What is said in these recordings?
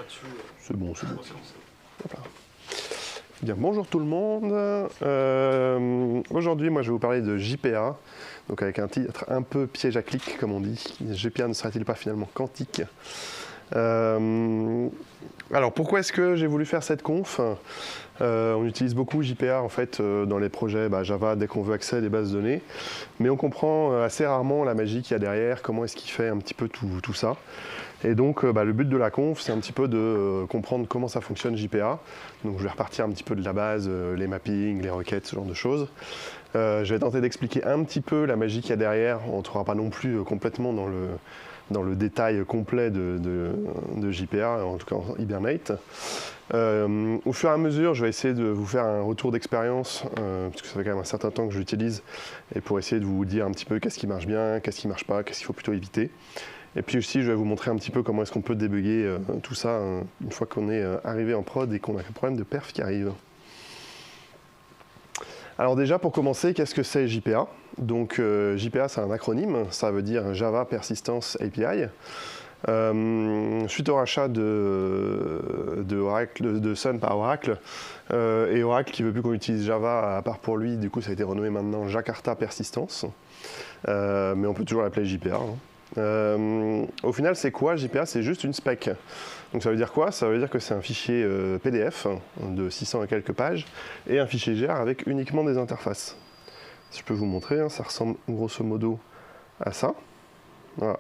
C'est bon, c'est bon. Voilà. Bien, bonjour tout le monde. Aujourd'hui, moi, je vais vous parler de JPA, donc avec un titre un peu piège à clic, comme on dit. JPA ne sera-t-il pas finalement quantique? Alors, pourquoi est-ce que j'ai voulu faire cette conf? On utilise beaucoup JPA en fait dans les projets Java dès qu'on veut accès à des bases de données, mais on comprend assez rarement la magie qu'il y a derrière, comment est-ce qu'il fait un petit peu tout ça. Et donc le but de la conf, c'est un petit peu de comprendre comment ça fonctionne JPA. Donc je vais repartir un petit peu de la base, les mappings, les requêtes, ce genre de choses. Je vais tenter d'expliquer un petit peu la magie qu'il y a derrière. On ne trouvera pas non plus complètement dans le détail complet de JPA, en tout cas en Hibernate. Au fur et à mesure, je vais essayer de vous faire un retour d'expérience, parce que ça fait quand même un certain temps que je l'utilise, et pour essayer de vous dire un petit peu qu'est-ce qui marche bien, qu'est-ce qui ne marche pas, qu'est-ce qu'il faut plutôt éviter. Et puis aussi, je vais vous montrer un petit peu comment est-ce qu'on peut débugger tout ça une fois qu'on est arrivé en prod et qu'on a un problème de perf qui arrive. Alors déjà, pour commencer, qu'est-ce que c'est JPA? Donc JPA, c'est un acronyme, ça veut dire Java Persistence API. Suite au rachat de Sun par Oracle, et Oracle qui ne veut plus qu'on utilise Java à part pour lui, du coup ça a été renommé maintenant Jakarta Persistence, mais on peut toujours l'appeler JPA. Au final, c'est quoi JPA? C'est juste une spec. Donc ça veut dire quoi? Ça veut dire que c'est un fichier PDF de 600 et quelques pages et un fichier GR avec uniquement des interfaces. Si je peux vous montrer, ça ressemble grosso modo à ça. Voilà.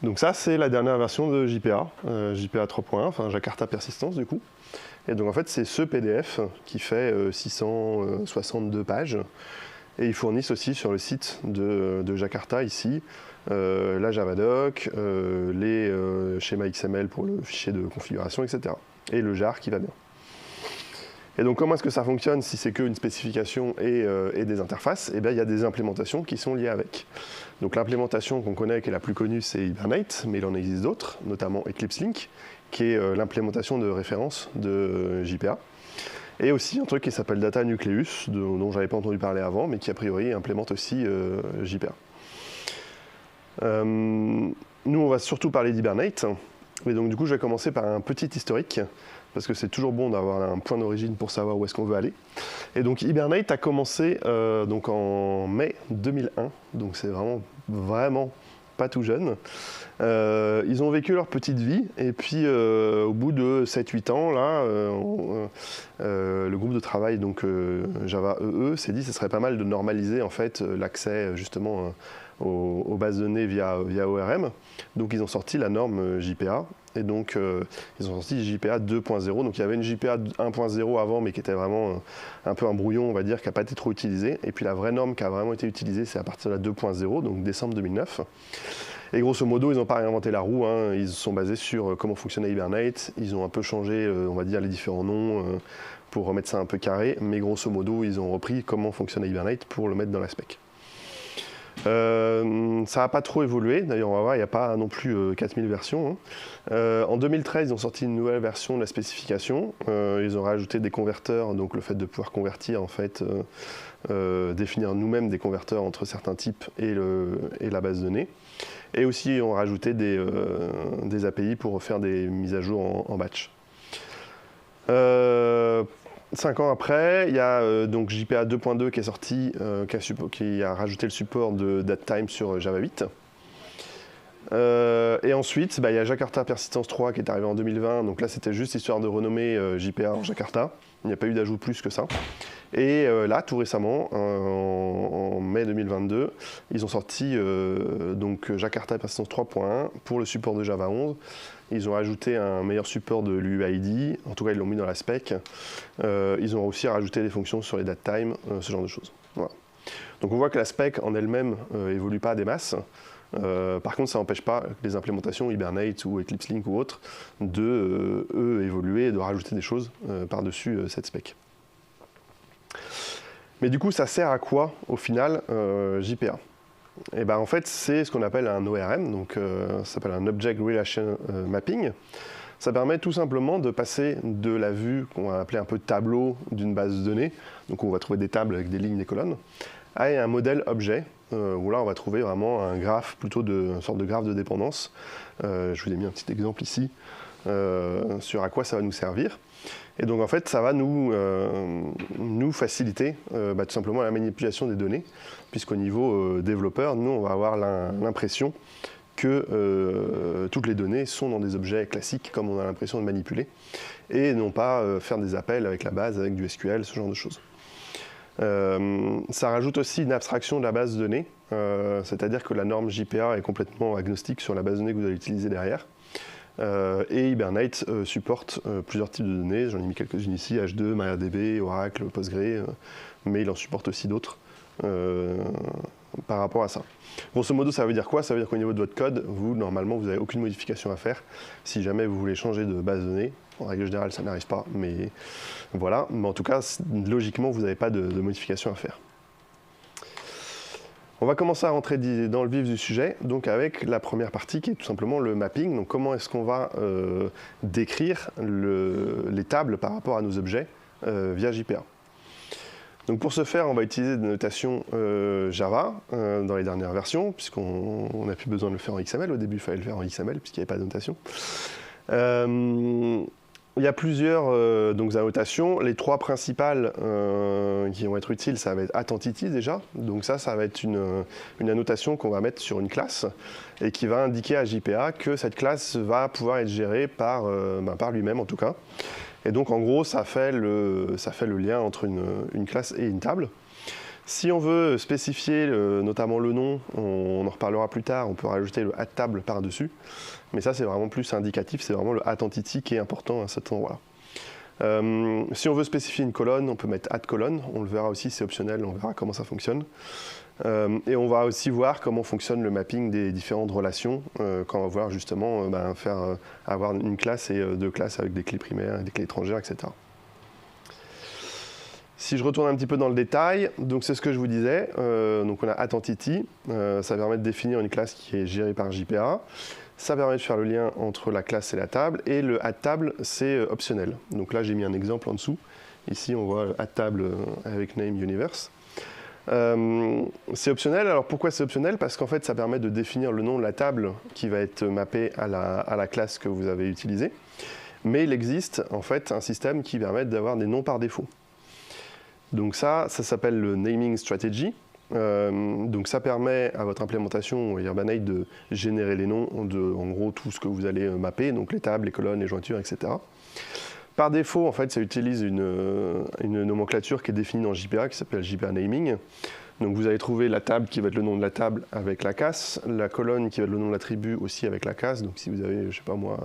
Donc ça, c'est la dernière version de JPA, JPA 3.1, enfin Jakarta Persistence du coup. Et donc en fait, c'est ce PDF qui fait 662 pages. Et ils fournissent aussi sur le site de Jakarta ici la Javadoc, les schémas XML pour le fichier de configuration, etc. Et le jar qui va bien. Et donc comment est-ce que ça fonctionne si c'est qu'une spécification et des interfaces? Eh bien, il y a des implémentations qui sont liées avec. Donc l'implémentation qu'on connaît, qui est la plus connue, c'est Hibernate, mais il en existe d'autres, notamment Eclipse Link, qui est l'implémentation de référence de JPA. Et aussi un truc qui s'appelle Data Nucleus, dont je n'avais pas entendu parler avant, mais qui a priori implémente aussi JPA. Nous, on va surtout parler d'Hibernate. Et donc du coup, je vais commencer par un petit historique, parce que c'est toujours bon d'avoir un point d'origine pour savoir où est-ce qu'on veut aller. Et donc Hibernate a commencé donc en mai 2001, donc c'est vraiment pas tout jeune. Ils ont vécu leur petite vie, et puis au bout de 7-8 ans, là, le groupe de travail, donc Java EE, s'est dit que ce serait pas mal de normaliser en fait l'accès justement aux bases de données via ORM. Donc ils ont sorti la norme JPA, et donc ils ont sorti JPA 2.0. Donc il y avait une JPA 1.0 avant, mais qui était vraiment un peu un brouillon, on va dire, qui n'a pas été trop utilisée. Et puis la vraie norme qui a vraiment été utilisée, c'est à partir de la 2.0, donc décembre 2009. Et grosso modo, ils n'ont pas réinventé la roue, hein. Ils sont basés sur comment fonctionnait Hibernate. Ils ont un peu changé, on va dire, les différents noms pour remettre ça un peu carré. Mais grosso modo, ils ont repris comment fonctionnait Hibernate pour le mettre dans la spec. Ça n'a pas trop évolué, d'ailleurs on va voir, il n'y a pas non plus 4000 versions. Hein. En 2013, ils ont sorti une nouvelle version de la spécification. Ils ont rajouté des converteurs, donc le fait de pouvoir convertir, en fait, définir nous-mêmes des converteurs entre certains types et la base de données. Et aussi, ils ont rajouté des API pour faire des mises à jour en batch. 5 ans après, il y a donc JPA 2.2 qui est sorti, qui a rajouté le support de datetime sur Java 8. Et ensuite, il y a Jakarta Persistence 3 qui est arrivé en 2020. Donc là, c'était juste histoire de renommer JPA en Jakarta. Il n'y a pas eu d'ajout plus que ça. Et là, tout récemment, en mai 2022, ils ont sorti donc Jakarta Persistence 3.1 pour le support de Java 11. Ils ont ajouté un meilleur support de l'UID, en tout cas ils l'ont mis dans la spec. Ils ont aussi rajouté des fonctions sur les datetime, ce genre de choses. Voilà. Donc on voit que la spec en elle-même évolue pas des masses. Par contre, ça n'empêche pas les implémentations Hibernate ou Eclipse Link ou autres de évoluer et de rajouter des choses par-dessus cette spec. Mais du coup, ça sert à quoi au final JPA? Et en fait, c'est ce qu'on appelle un ORM, donc ça s'appelle un Object Relation Mapping. Ça permet tout simplement de passer de la vue qu'on va appeler un peu tableau d'une base de données, donc on va trouver des tables avec des lignes, des colonnes, à un modèle objet, où là on va trouver vraiment un graphe, plutôt une sorte de graphe de dépendance. Je vous ai mis un petit exemple ici. sur à quoi ça va nous servir. Et donc en fait, ça va nous faciliter tout simplement la manipulation des données, puisqu'au niveau développeur, nous, on va avoir l'impression que toutes les données sont dans des objets classiques, comme on a l'impression de manipuler, et non pas faire des appels avec la base, avec du SQL, ce genre de choses. Ça rajoute aussi une abstraction de la base de données, c'est-à-dire que la norme JPA est complètement agnostique sur la base de données que vous allez utiliser derrière. Et Hibernate supporte plusieurs types de données, j'en ai mis quelques-unes ici, H2, MariaDB, Oracle, Postgre, mais il en supporte aussi d'autres par rapport à ça. Grosso modo, ça veut dire quoi? Ça veut dire qu'au niveau de votre code, normalement, vous n'avez aucune modification à faire. Si jamais vous voulez changer de base de données, en règle générale, ça n'arrive pas, mais voilà. Mais en tout cas, logiquement, vous n'avez pas de modification à faire. On va commencer à rentrer dans le vif du sujet, donc avec la première partie qui est tout simplement le mapping. Donc comment est-ce qu'on va décrire les tables par rapport à nos objets via JPA. Donc pour ce faire, on va utiliser des notations Java dans les dernières versions, puisqu'on n'a plus besoin de le faire en XML. Au début, il fallait le faire en XML, puisqu'il n'y avait pas de notation. Il y a plusieurs annotations. Les trois principales qui vont être utiles, ça va être @entity déjà. Donc ça va être une annotation qu'on va mettre sur une classe et qui va indiquer à JPA que cette classe va pouvoir être gérée par lui-même en tout cas. Et donc en gros, ça fait le lien entre une classe et une table. Si on veut spécifier notamment le nom, on en reparlera plus tard, on peut rajouter le @table par-dessus. Mais ça, c'est vraiment plus indicatif, c'est vraiment le @entity qui est important à cet endroit-là. Si on veut spécifier une colonne, on peut mettre @colonne, on le verra aussi, c'est optionnel, on verra comment ça fonctionne. Et on va aussi voir comment fonctionne le mapping des différentes relations, quand on va voir justement avoir une classe et deux classes avec des clés primaires, des clés étrangères, etc. Si je retourne un petit peu dans le détail, donc c'est ce que je vous disais, donc on a @entity, ça permet de définir une classe qui est gérée par JPA, ça permet de faire le lien entre la classe et la table, et le @table c'est optionnel. Donc là j'ai mis un exemple en dessous, ici on voit @table avec name universe. C'est optionnel, alors pourquoi c'est optionnel? Parce qu'en fait ça permet de définir le nom de la table qui va être mappée à la classe que vous avez utilisée, mais il existe en fait un système qui permet d'avoir des noms par défaut. Donc ça s'appelle le naming strategy. Donc ça permet à votre implémentation Hibernate de générer les noms de, en gros, tout ce que vous allez mapper, donc les tables, les colonnes, les jointures, etc. Par défaut, en fait, ça utilise une nomenclature qui est définie dans JPA, qui s'appelle JPA naming. Donc vous allez trouver la table qui va être le nom de la table avec la casse, la colonne qui va être le nom de l'attribut aussi avec la casse. Donc si vous avez, je sais pas moi,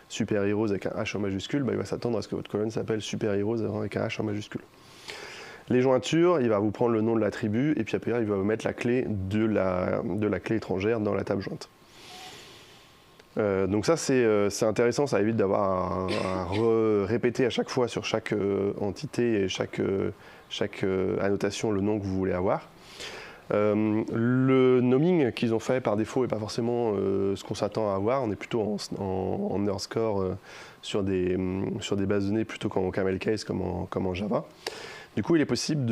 Super Heroes avec un H en majuscule, il va s'attendre à ce que votre colonne s'appelle Super Heroes avec un H en majuscule. Les jointures, il va vous prendre le nom de l'attribut et puis après il va vous mettre la clé de la clé étrangère dans la table jointe. Donc ça c'est intéressant, ça évite d'avoir à répéter à chaque fois sur chaque entité et chaque annotation le nom que vous voulez avoir. Le naming qu'ils ont fait par défaut n'est pas forcément ce qu'on s'attend à avoir, on est plutôt en underscore sur des bases de données plutôt qu'en camel case comme en Java. Du coup, il est possible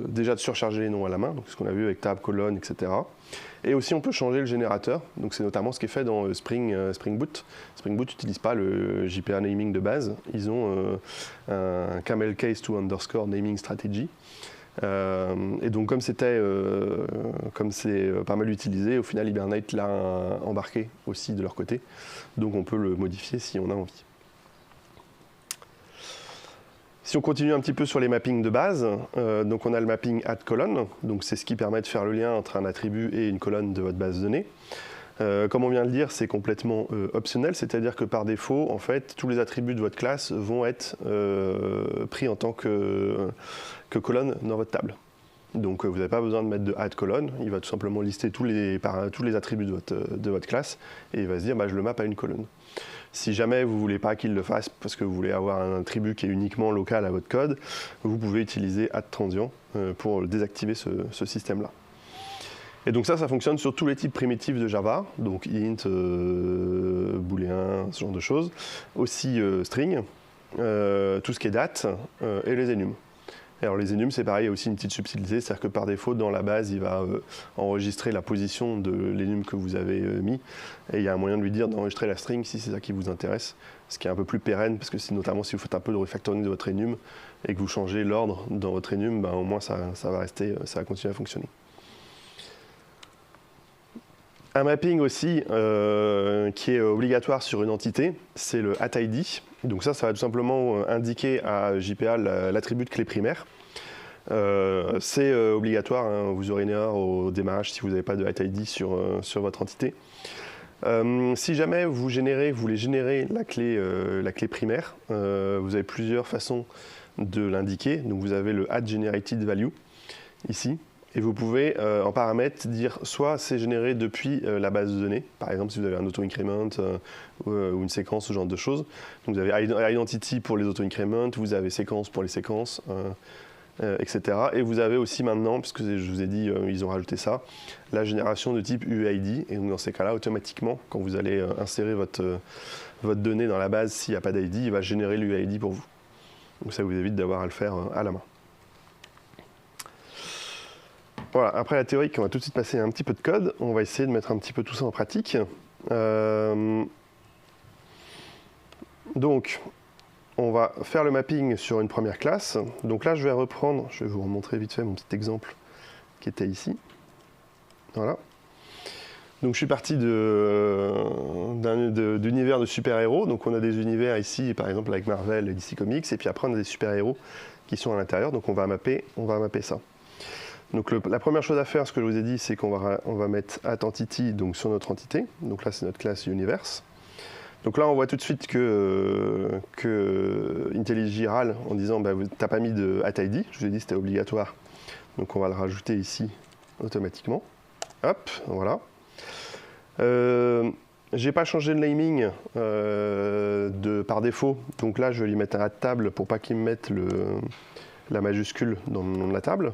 déjà de surcharger les noms à la main, donc ce qu'on a vu avec table, colonne, etc. Et aussi, on peut changer le générateur. Donc, c'est notamment ce qui est fait dans Spring Boot. Spring Boot n'utilise pas le JPA naming de base. Ils ont un camel case to underscore naming strategy. Et donc, comme c'est pas mal utilisé, au final, Hibernate l'a embarqué aussi de leur côté. Donc, on peut le modifier si on a envie. Si on continue un petit peu sur les mappings de base, donc on a le mapping @colonne, donc c'est ce qui permet de faire le lien entre un attribut et une colonne de votre base de données. Comme on vient de le dire, c'est complètement optionnel, c'est-à-dire que par défaut, en fait, tous les attributs de votre classe vont être pris en tant que colonne dans votre table. Donc vous n'avez pas besoin de mettre de @colonne, il va tout simplement lister tous les attributs de votre classe et il va se dire je le mappe à une colonne. Si jamais vous ne voulez pas qu'il le fasse parce que vous voulez avoir un attribut qui est uniquement local à votre code, vous pouvez utiliser @transient pour désactiver ce système-là. Et donc ça fonctionne sur tous les types primitifs de Java, donc int, booléen, ce genre de choses, aussi string, tout ce qui est date et les enums. Et alors les enums, c'est pareil, il y a aussi une petite subtilité, c'est-à-dire que par défaut, dans la base, il va enregistrer la position de l'enum que vous avez mis, et il y a un moyen de lui dire d'enregistrer la string si c'est ça qui vous intéresse, ce qui est un peu plus pérenne, parce que notamment si vous faites un peu de refactoring de votre enum, et que vous changez l'ordre dans votre enum, ben, au moins ça va rester, ça va continuer à fonctionner. Un mapping aussi qui est obligatoire sur une entité, c'est le @id. Donc ça va tout simplement indiquer à JPA l'attribut de clé primaire. C'est obligatoire, hein, vous aurez une erreur au démarrage si vous n'avez pas de @id sur votre entité. Si jamais vous voulez générer la clé primaire, vous avez plusieurs façons de l'indiquer. Donc vous avez le @generated_value ici. Et vous pouvez, en paramètre, dire soit c'est généré depuis la base de données, par exemple si vous avez un auto-increment ou une séquence, ce genre de choses. Donc vous avez identity pour les auto-increments, vous avez séquence pour les séquences, etc. Et vous avez aussi maintenant, puisque je vous ai dit, ils ont rajouté ça, la génération de type UID. Et donc dans ces cas-là, automatiquement, quand vous allez insérer votre donnée dans la base, s'il n'y a pas d'ID, il va générer l'UID pour vous. Donc ça vous évite d'avoir à le faire à la main. Voilà, après la théorique, on va tout de suite passer à un petit peu de code. On va essayer de mettre un petit peu tout ça en pratique. Donc, on va faire le mapping sur une première classe. Donc là, je vais vous remontrer vite fait mon petit exemple qui était ici. Voilà. Donc je suis parti d'univers de super-héros. Donc on a des univers ici, par exemple avec Marvel et DC Comics. Et puis après, on a des super-héros qui sont à l'intérieur. Donc on va mapper ça. Donc la première chose à faire, ce que je vous ai dit, c'est qu'on va mettre @entity donc sur notre entité. Donc là, c'est notre classe universe. Donc là, on voit tout de suite que IntelliJ râle en disant bah, tu n'as pas mis de @id. Je vous ai dit que c'était obligatoire. Donc on va le rajouter ici automatiquement. Hop, voilà. J'ai pas changé de naming par défaut. Donc là, je vais lui mettre un @table pour pas qu'il me mette la majuscule dans le nom de la table.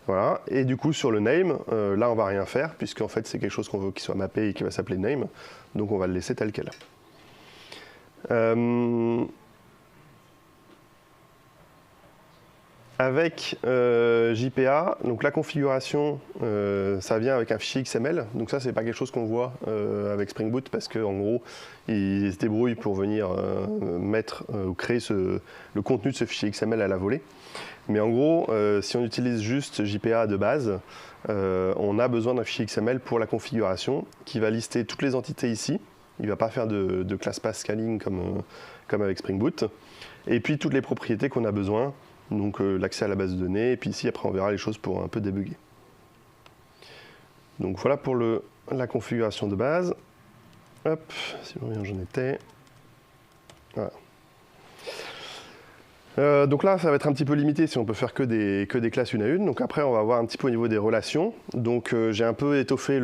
Voilà, et du coup sur le name, là on va rien faire, puisqu'en fait c'est quelque chose qu'on veut qu'il soit mappé et qui va s'appeler name, donc on va le laisser tel quel. Avec JPA, donc la configuration, ça vient avec un fichier XML, donc ça c'est pas quelque chose qu'on voit avec Spring Boot, parce qu'en gros, ils se débrouillent pour venir mettre ou créer le contenu de ce fichier XML à la volée. Mais en gros, si on utilise juste JPA de base, on a besoin d'un fichier XML pour la configuration qui va lister toutes les entités ici. Il ne va pas faire de class path scaling comme avec Spring Boot. Et puis toutes les propriétés qu'on a besoin, donc l'accès à la base de données, et puis ici après on verra les choses pour un peu débugger. Donc voilà pour la configuration de base. Hop, si je reviens, j'en étais. Voilà. Donc là, ça va être un petit peu limité si on peut faire que des classes une à une. Donc après, on va voir un petit peu au niveau des relations. Donc j'ai un peu étoffé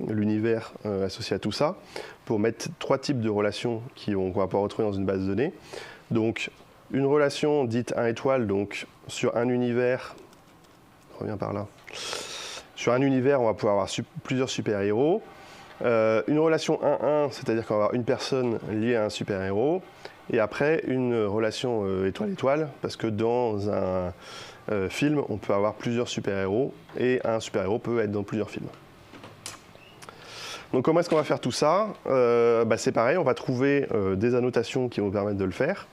l'univers associé à tout ça pour mettre 3 types de relations qu'on va pouvoir retrouver dans une base de données. Donc une relation dite 1 étoile, donc sur un univers, je reviens par là. Sur un univers, on va pouvoir avoir plusieurs super-héros. Une relation 1-1, c'est-à-dire qu'on va avoir une personne liée à un super-héros. Et après, une relation étoile-étoile, parce que dans un film, on peut avoir plusieurs super-héros, et un super-héros peut être dans plusieurs films. Donc comment est-ce qu'on va faire tout ça? C'est pareil, on va trouver des annotations qui vont permettre de le faire.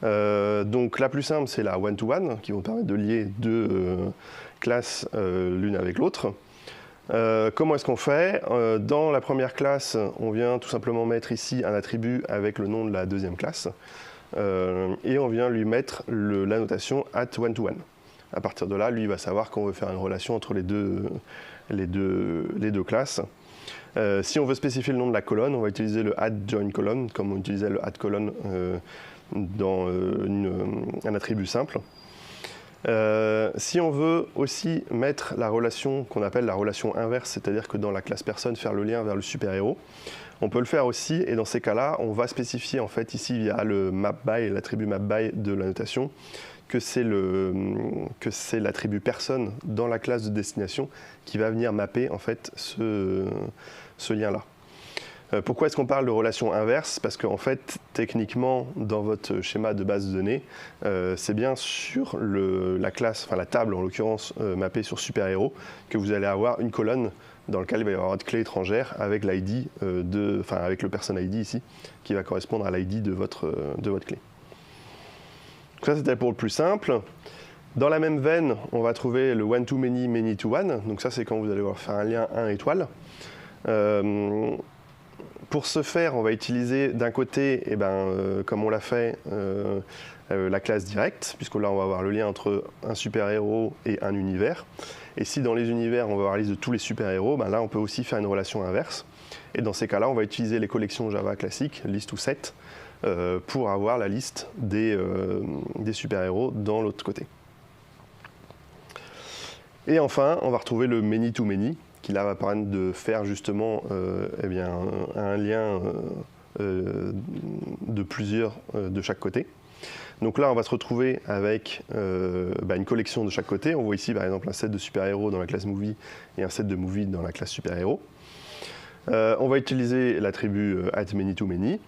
Donc la plus simple, c'est la one-to-one, qui vont permettre de lier deux classes l'une avec l'autre. Comment est-ce qu'on fait? Dans la première classe, on vient tout simplement mettre ici un attribut avec le nom de la deuxième classe. Et on vient lui mettre l'annotation @one-to-one. À partir de là, lui, il va savoir qu'on veut faire une relation entre les deux classes. Si on veut spécifier le nom de la colonne, on va utiliser le @join_column, comme on utilisait le @colonne dans un attribut simple. Si on veut aussi mettre la relation qu'on appelle la relation inverse, c'est-à-dire que dans la classe personne, faire le lien vers le super-héros, on peut le faire aussi, et dans ces cas-là, on va spécifier en fait ici via le map_by, l'attribut map_by de l'annotation, que c'est l'attribut personne dans la classe de destination qui va venir mapper en fait ce lien-là. Pourquoi est-ce qu'on parle de relation inverse? Parce qu'en fait, techniquement, dans votre schéma de base de données, c'est bien sur la classe, enfin la table en l'occurrence, mappée sur super-héros, que vous allez avoir une colonne dans laquelle il va y avoir votre clé étrangère avec l'ID, avec le person ID ici, qui va correspondre à l'ID de votre clé. Donc ça, c'était pour le plus simple. Dans la même veine, on va trouver le one-to-many, many-to-one. Donc ça, c'est quand vous allez devoir faire un lien 1 étoile. Pour ce faire, on va utiliser d'un côté, comme on l'a fait, la classe directe, puisque là on va avoir le lien entre un super-héros et un univers. Et si dans les univers on va avoir la liste de tous les super-héros, là on peut aussi faire une relation inverse. Et dans ces cas-là, on va utiliser les collections Java classiques, list ou set, pour avoir la liste des super-héros dans l'autre côté. Et enfin, on va retrouver le many-to-many, qui là va permettre de faire justement un lien de plusieurs de chaque côté. Donc là, on va se retrouver avec une collection de chaque côté. On voit ici par exemple un set de super-héros dans la classe movie et un set de movie dans la classe super-héros. On va utiliser l'attribut @many-to-many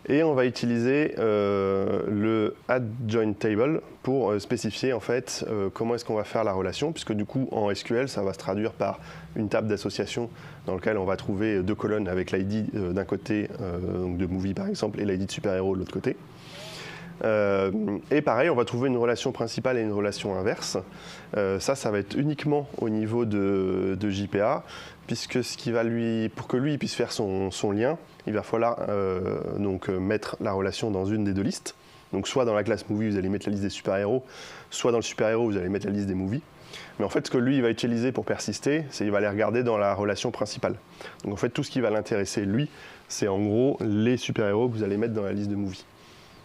et on va utiliser le add_join_table pour spécifier en fait comment est-ce qu'on va faire la relation, puisque du coup en SQL ça va se traduire par une table d'association dans laquelle on va trouver deux colonnes avec l'ID d'un côté donc de movie par exemple et l'ID de super-héros de l'autre côté. Et pareil, on va trouver une relation principale et une relation inverse. Ça va être uniquement au niveau de JPA, puisque pour que lui puisse faire son lien, il va falloir mettre la relation dans une des deux listes. Donc soit dans la classe movie, vous allez mettre la liste des super-héros, soit dans le super-héros, vous allez mettre la liste des movies. Mais en fait, ce que lui il va utiliser pour persister, c'est qu'il va les regarder dans la relation principale. Donc en fait, tout ce qui va l'intéresser, lui, c'est en gros les super-héros que vous allez mettre dans la liste de movies.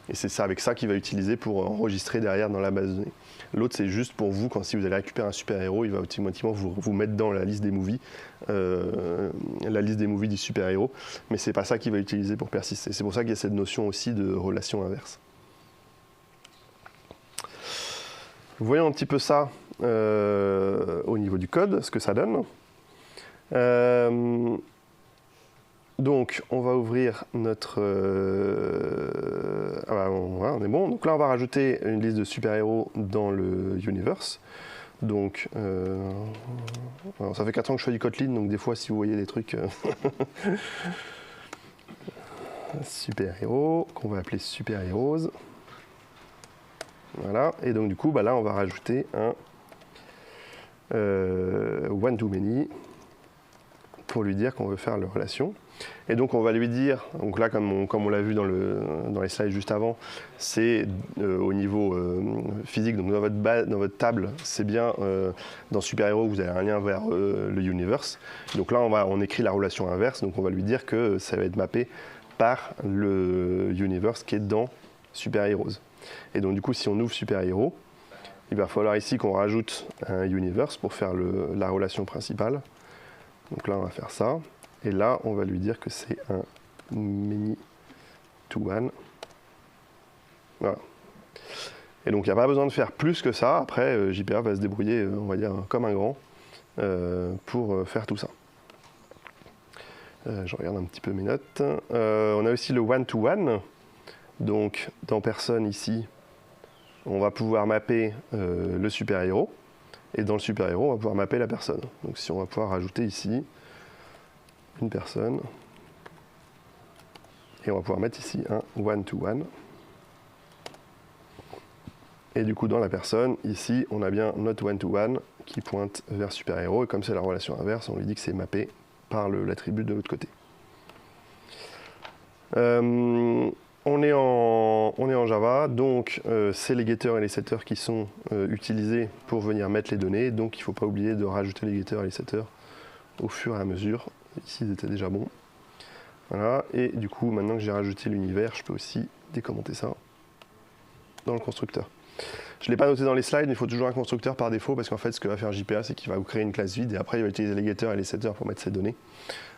Et c'est ça, avec ça qu'il va utiliser pour enregistrer derrière dans la base de données. L'autre, c'est juste pour vous, si vous allez récupérer un super-héros, il va automatiquement vous mettre dans la liste des movies, du super-héros. Mais c'est pas ça qu'il va utiliser pour persister. C'est pour ça qu'il y a cette notion aussi de relation inverse. Voyons un petit peu ça au niveau du code, ce que ça donne. Donc, on va ouvrir notre... on est bon. Donc là, on va rajouter une liste de super-héros dans le universe. Donc, alors, ça fait 4 ans que je fais du Kotlin, donc des fois, si vous voyez des trucs... super-héros, qu'on va appeler super-héros. Voilà. Et donc, du coup, là, on va rajouter un one-to-many pour lui dire qu'on veut faire la relation. Et donc on va lui dire, donc là comme on l'a vu dans les slides juste avant, c'est au niveau physique, donc dans votre table, c'est bien dans super-héros vous avez un lien vers le universe. Donc là on écrit la relation inverse, donc on va lui dire que ça va être mappé par le universe qui est dans super-héros. Et donc du coup si on ouvre super-héros, il va falloir ici qu'on rajoute un universe pour faire la relation principale. Donc là on va faire ça. Et là, on va lui dire que c'est un many-to-one. Voilà. Et donc, il n'y a pas besoin de faire plus que ça. Après, JPA va se débrouiller, on va dire, comme un grand pour faire tout ça. Je regarde un petit peu mes notes. On a aussi le one-to-one. Donc, dans personne, ici, on va pouvoir mapper le super-héros. Et dans le super-héros, on va pouvoir mapper la personne. Donc, si on va pouvoir rajouter ici une personne, et on va pouvoir mettre ici un one-to-one. Et du coup, dans la personne, ici, on a bien notre one-to-one qui pointe vers super-héros, et comme c'est la relation inverse, on lui dit que c'est mappé par l'attribut de l'autre côté. On est en Java, donc c'est les getters et les setters qui sont utilisés pour venir mettre les données, donc il ne faut pas oublier de rajouter les getters et les setters au fur et à mesure. Ici, ils étaient déjà bons. Voilà. Et du coup, maintenant que j'ai rajouté l'univers, je peux aussi décommenter ça dans le constructeur. Je ne l'ai pas noté dans les slides, mais il faut toujours un constructeur par défaut, parce qu'en fait, ce que va faire JPA, c'est qu'il va vous créer une classe vide, et après, il va utiliser les getters et les setters pour mettre ses données.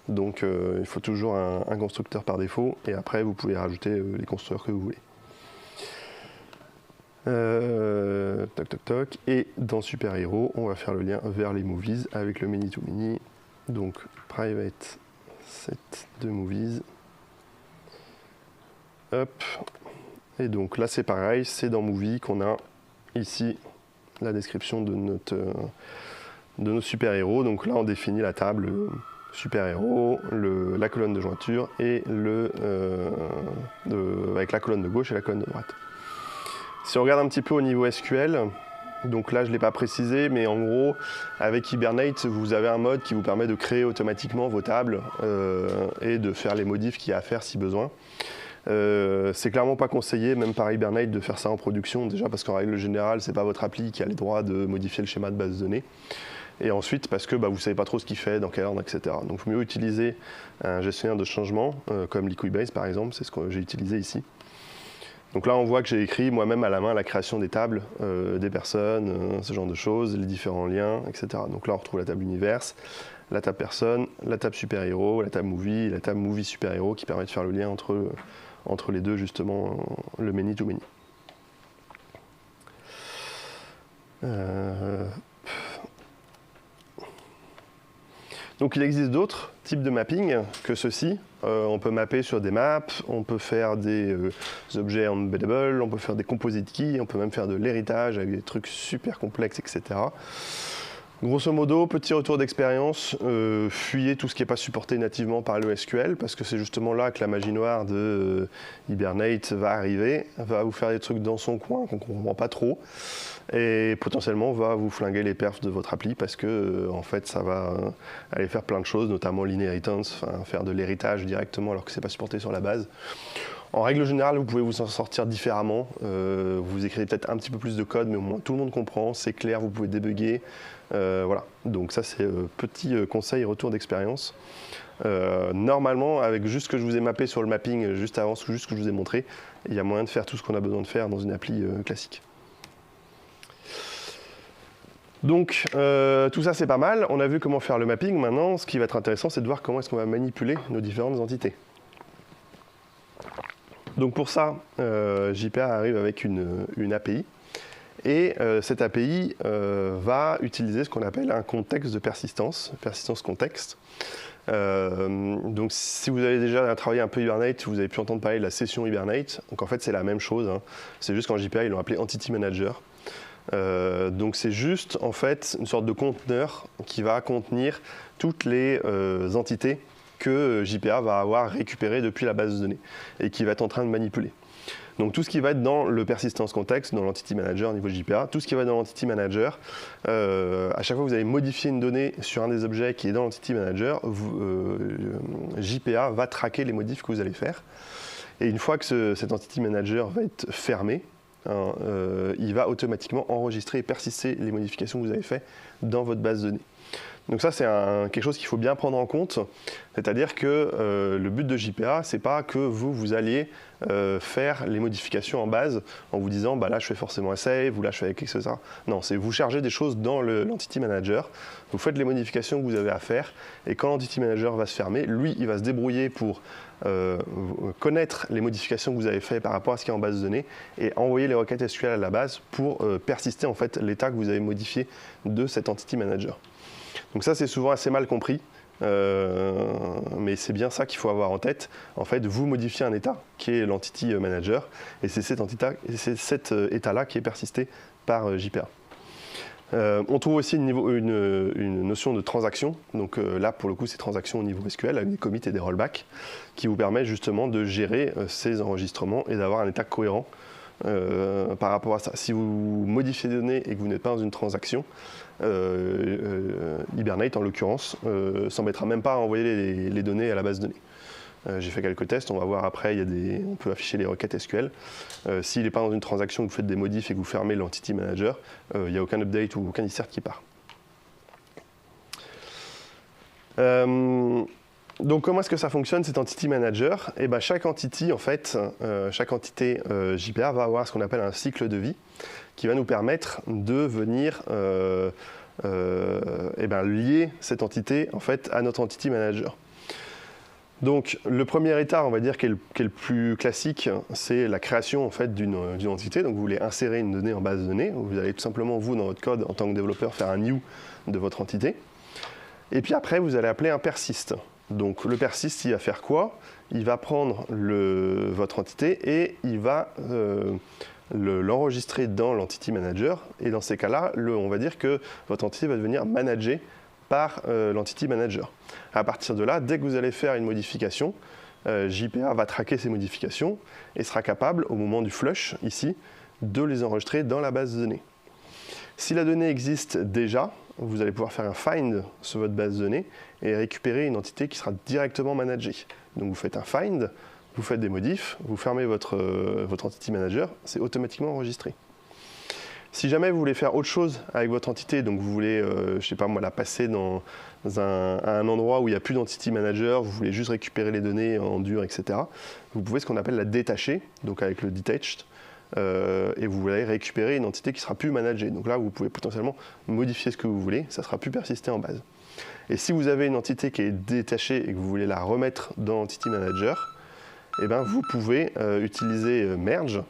Donc, il faut toujours un constructeur par défaut, et après, vous pouvez rajouter les constructeurs que vous voulez. Toc, toc, toc. Et dans Super Hero, on va faire le lien vers les movies avec le many-to-many. Donc, private set de movies. Hop. Et donc là c'est pareil, c'est dans movie qu'on a ici la description de nos super-héros. Donc là on définit la table super-héros, la colonne de jointure et avec la colonne de gauche et la colonne de droite. Si on regarde un petit peu au niveau SQL, donc là je ne l'ai pas précisé, mais en gros avec Hibernate vous avez un mode qui vous permet de créer automatiquement vos tables et de faire les modifs qu'il y a à faire si besoin. C'est clairement pas conseillé, même par Hibernate, de faire ça en production, déjà parce qu'en règle générale c'est pas votre appli qui a les droits de modifier le schéma de base de données. Et ensuite parce que vous ne savez pas trop ce qu'il fait, dans quel ordre, etc. Donc il vaut mieux utiliser un gestionnaire de changement, comme Liquibase par exemple, c'est ce que j'ai utilisé ici. Donc là on voit que j'ai écrit moi-même à la main la création des tables, des personnes, ce genre de choses, les différents liens, etc. Donc là on retrouve la table univers, la table personne, la table super-héros, la table movie, la table movie super-héros qui permet de faire le lien entre les deux justement, le many to many. Donc il existe d'autres types de mapping que ceux-ci. On peut mapper sur des maps, on peut faire des objets embeddable, on peut faire des composite keys, on peut même faire de l'héritage avec des trucs super complexes, etc. Grosso modo, petit retour d'expérience, fuyez tout ce qui n'est pas supporté nativement par le SQL, parce que c'est justement là que la magie noire de Hibernate va arriver, va vous faire des trucs dans son coin qu'on ne comprend pas trop, et potentiellement va vous flinguer les perfs de votre appli, parce que en fait ça va aller faire plein de choses, notamment l'inheritance, faire de l'héritage directement alors que ce n'est pas supporté sur la base. En règle générale, vous pouvez vous en sortir différemment. Vous écrivez peut-être un petit peu plus de code, mais au moins tout le monde comprend, c'est clair, vous pouvez débugger. Voilà, donc ça c'est petit conseil retour d'expérience. Normalement, avec juste ce que je vous ai mappé sur le mapping juste avant, juste ce que je vous ai montré, il y a moyen de faire tout ce qu'on a besoin de faire dans une appli classique. Donc tout ça c'est pas mal, on a vu comment faire le mapping. Maintenant, ce qui va être intéressant, c'est de voir comment est-ce qu'on va manipuler nos différentes entités. Donc pour ça, JPA arrive avec une API. Et cette API va utiliser ce qu'on appelle un contexte de persistance contexte. Donc si vous avez déjà travaillé un peu Hibernate, vous avez pu entendre parler de la session Hibernate. Donc en fait c'est la même chose, hein. C'est juste qu'en JPA ils l'ont appelé Entity Manager. Donc c'est juste en fait une sorte de conteneur qui va contenir toutes les entités que JPA va avoir récupérées depuis la base de données et qui va être en train de manipuler. Donc tout ce qui va être dans le persistence context, dans l'entity manager au niveau de JPA, tout ce qui va être dans l'entity manager, à chaque fois que vous allez modifier une donnée sur un des objets qui est dans l'entity manager, JPA va traquer les modifs que vous allez faire. Et une fois que cet entity manager va être fermé, il va automatiquement enregistrer et persister les modifications que vous avez faites dans votre base de données. Donc ça, c'est quelque chose qu'il faut bien prendre en compte. C'est-à-dire que le but de JPA, c'est pas que vous alliez faire les modifications en base en vous disant bah là je fais forcément un save ou là je fais quelque chose. Non, c'est vous chargez des choses dans l'entity manager, vous faites les modifications que vous avez à faire et quand l'entity manager va se fermer, lui il va se débrouiller pour connaître les modifications que vous avez faites par rapport à ce qui est en base de données et envoyer les requêtes SQL à la base pour persister en fait l'état que vous avez modifié de cet entity manager. Donc ça c'est souvent assez mal compris, mais c'est bien ça qu'il faut avoir en tête. En fait, vous modifiez un état qui est l'entity manager et c'est cet état-là qui est persisté par JPA. On trouve aussi une notion de transaction. Donc là, pour le coup, c'est transaction au niveau SQL avec des commits et des rollbacks qui vous permettent justement de gérer ces enregistrements et d'avoir un état cohérent par rapport à ça. Si vous modifiez des données et que vous n'êtes pas dans une transaction, Hibernate en l'occurrence s'embêtera même pas à envoyer les données à la base de données. J'ai fait quelques tests, on va voir après, on peut afficher les requêtes SQL. S'il n'est pas dans une transaction, vous faites des modifs et que vous fermez l'entity manager, il n'y a aucun update ou aucun insert qui part. Donc comment est-ce que ça fonctionne cet entity manager? Et ben, chaque entity, en fait, chaque entité JPA va avoir ce qu'on appelle un cycle de vie qui va nous permettre de venir lier cette entité en fait, à notre entity manager. Donc le premier état, on va dire, qui est le plus classique, c'est la création en fait, d'une entité. Donc vous voulez insérer une donnée en base de données. Vous allez tout simplement, vous, dans votre code, en tant que développeur, faire un new de votre entité. Et puis après, vous allez appeler un persist. Donc le persist, il va faire quoi? Il va prendre votre entité et il va l'enregistrer dans l'entity manager. Et dans ces cas-là, on va dire que votre entité va devenir managée par l'entity manager. À partir de là, dès que vous allez faire une modification, JPA va traquer ces modifications et sera capable, au moment du flush, ici, de les enregistrer dans la base de données. Si la donnée existe déjà, vous allez pouvoir faire un find sur votre base de données et récupérer une entité qui sera directement managée. Donc vous faites un find, vous faites des modifs, vous fermez votre entity manager, c'est automatiquement enregistré. Si jamais vous voulez faire autre chose avec votre entité, donc vous voulez, je ne sais pas moi, la passer à un endroit où il n'y a plus d'entity manager, vous voulez juste récupérer les données en dur, etc., vous pouvez ce qu'on appelle la détacher, donc avec le detached, et vous voulez récupérer une entité qui ne sera plus managée. Donc là, vous pouvez potentiellement modifier ce que vous voulez, ça ne sera plus persisté en base. Et si vous avez une entité qui est détachée et que vous voulez la remettre dans l'entity manager, eh ben, vous pouvez utiliser merge.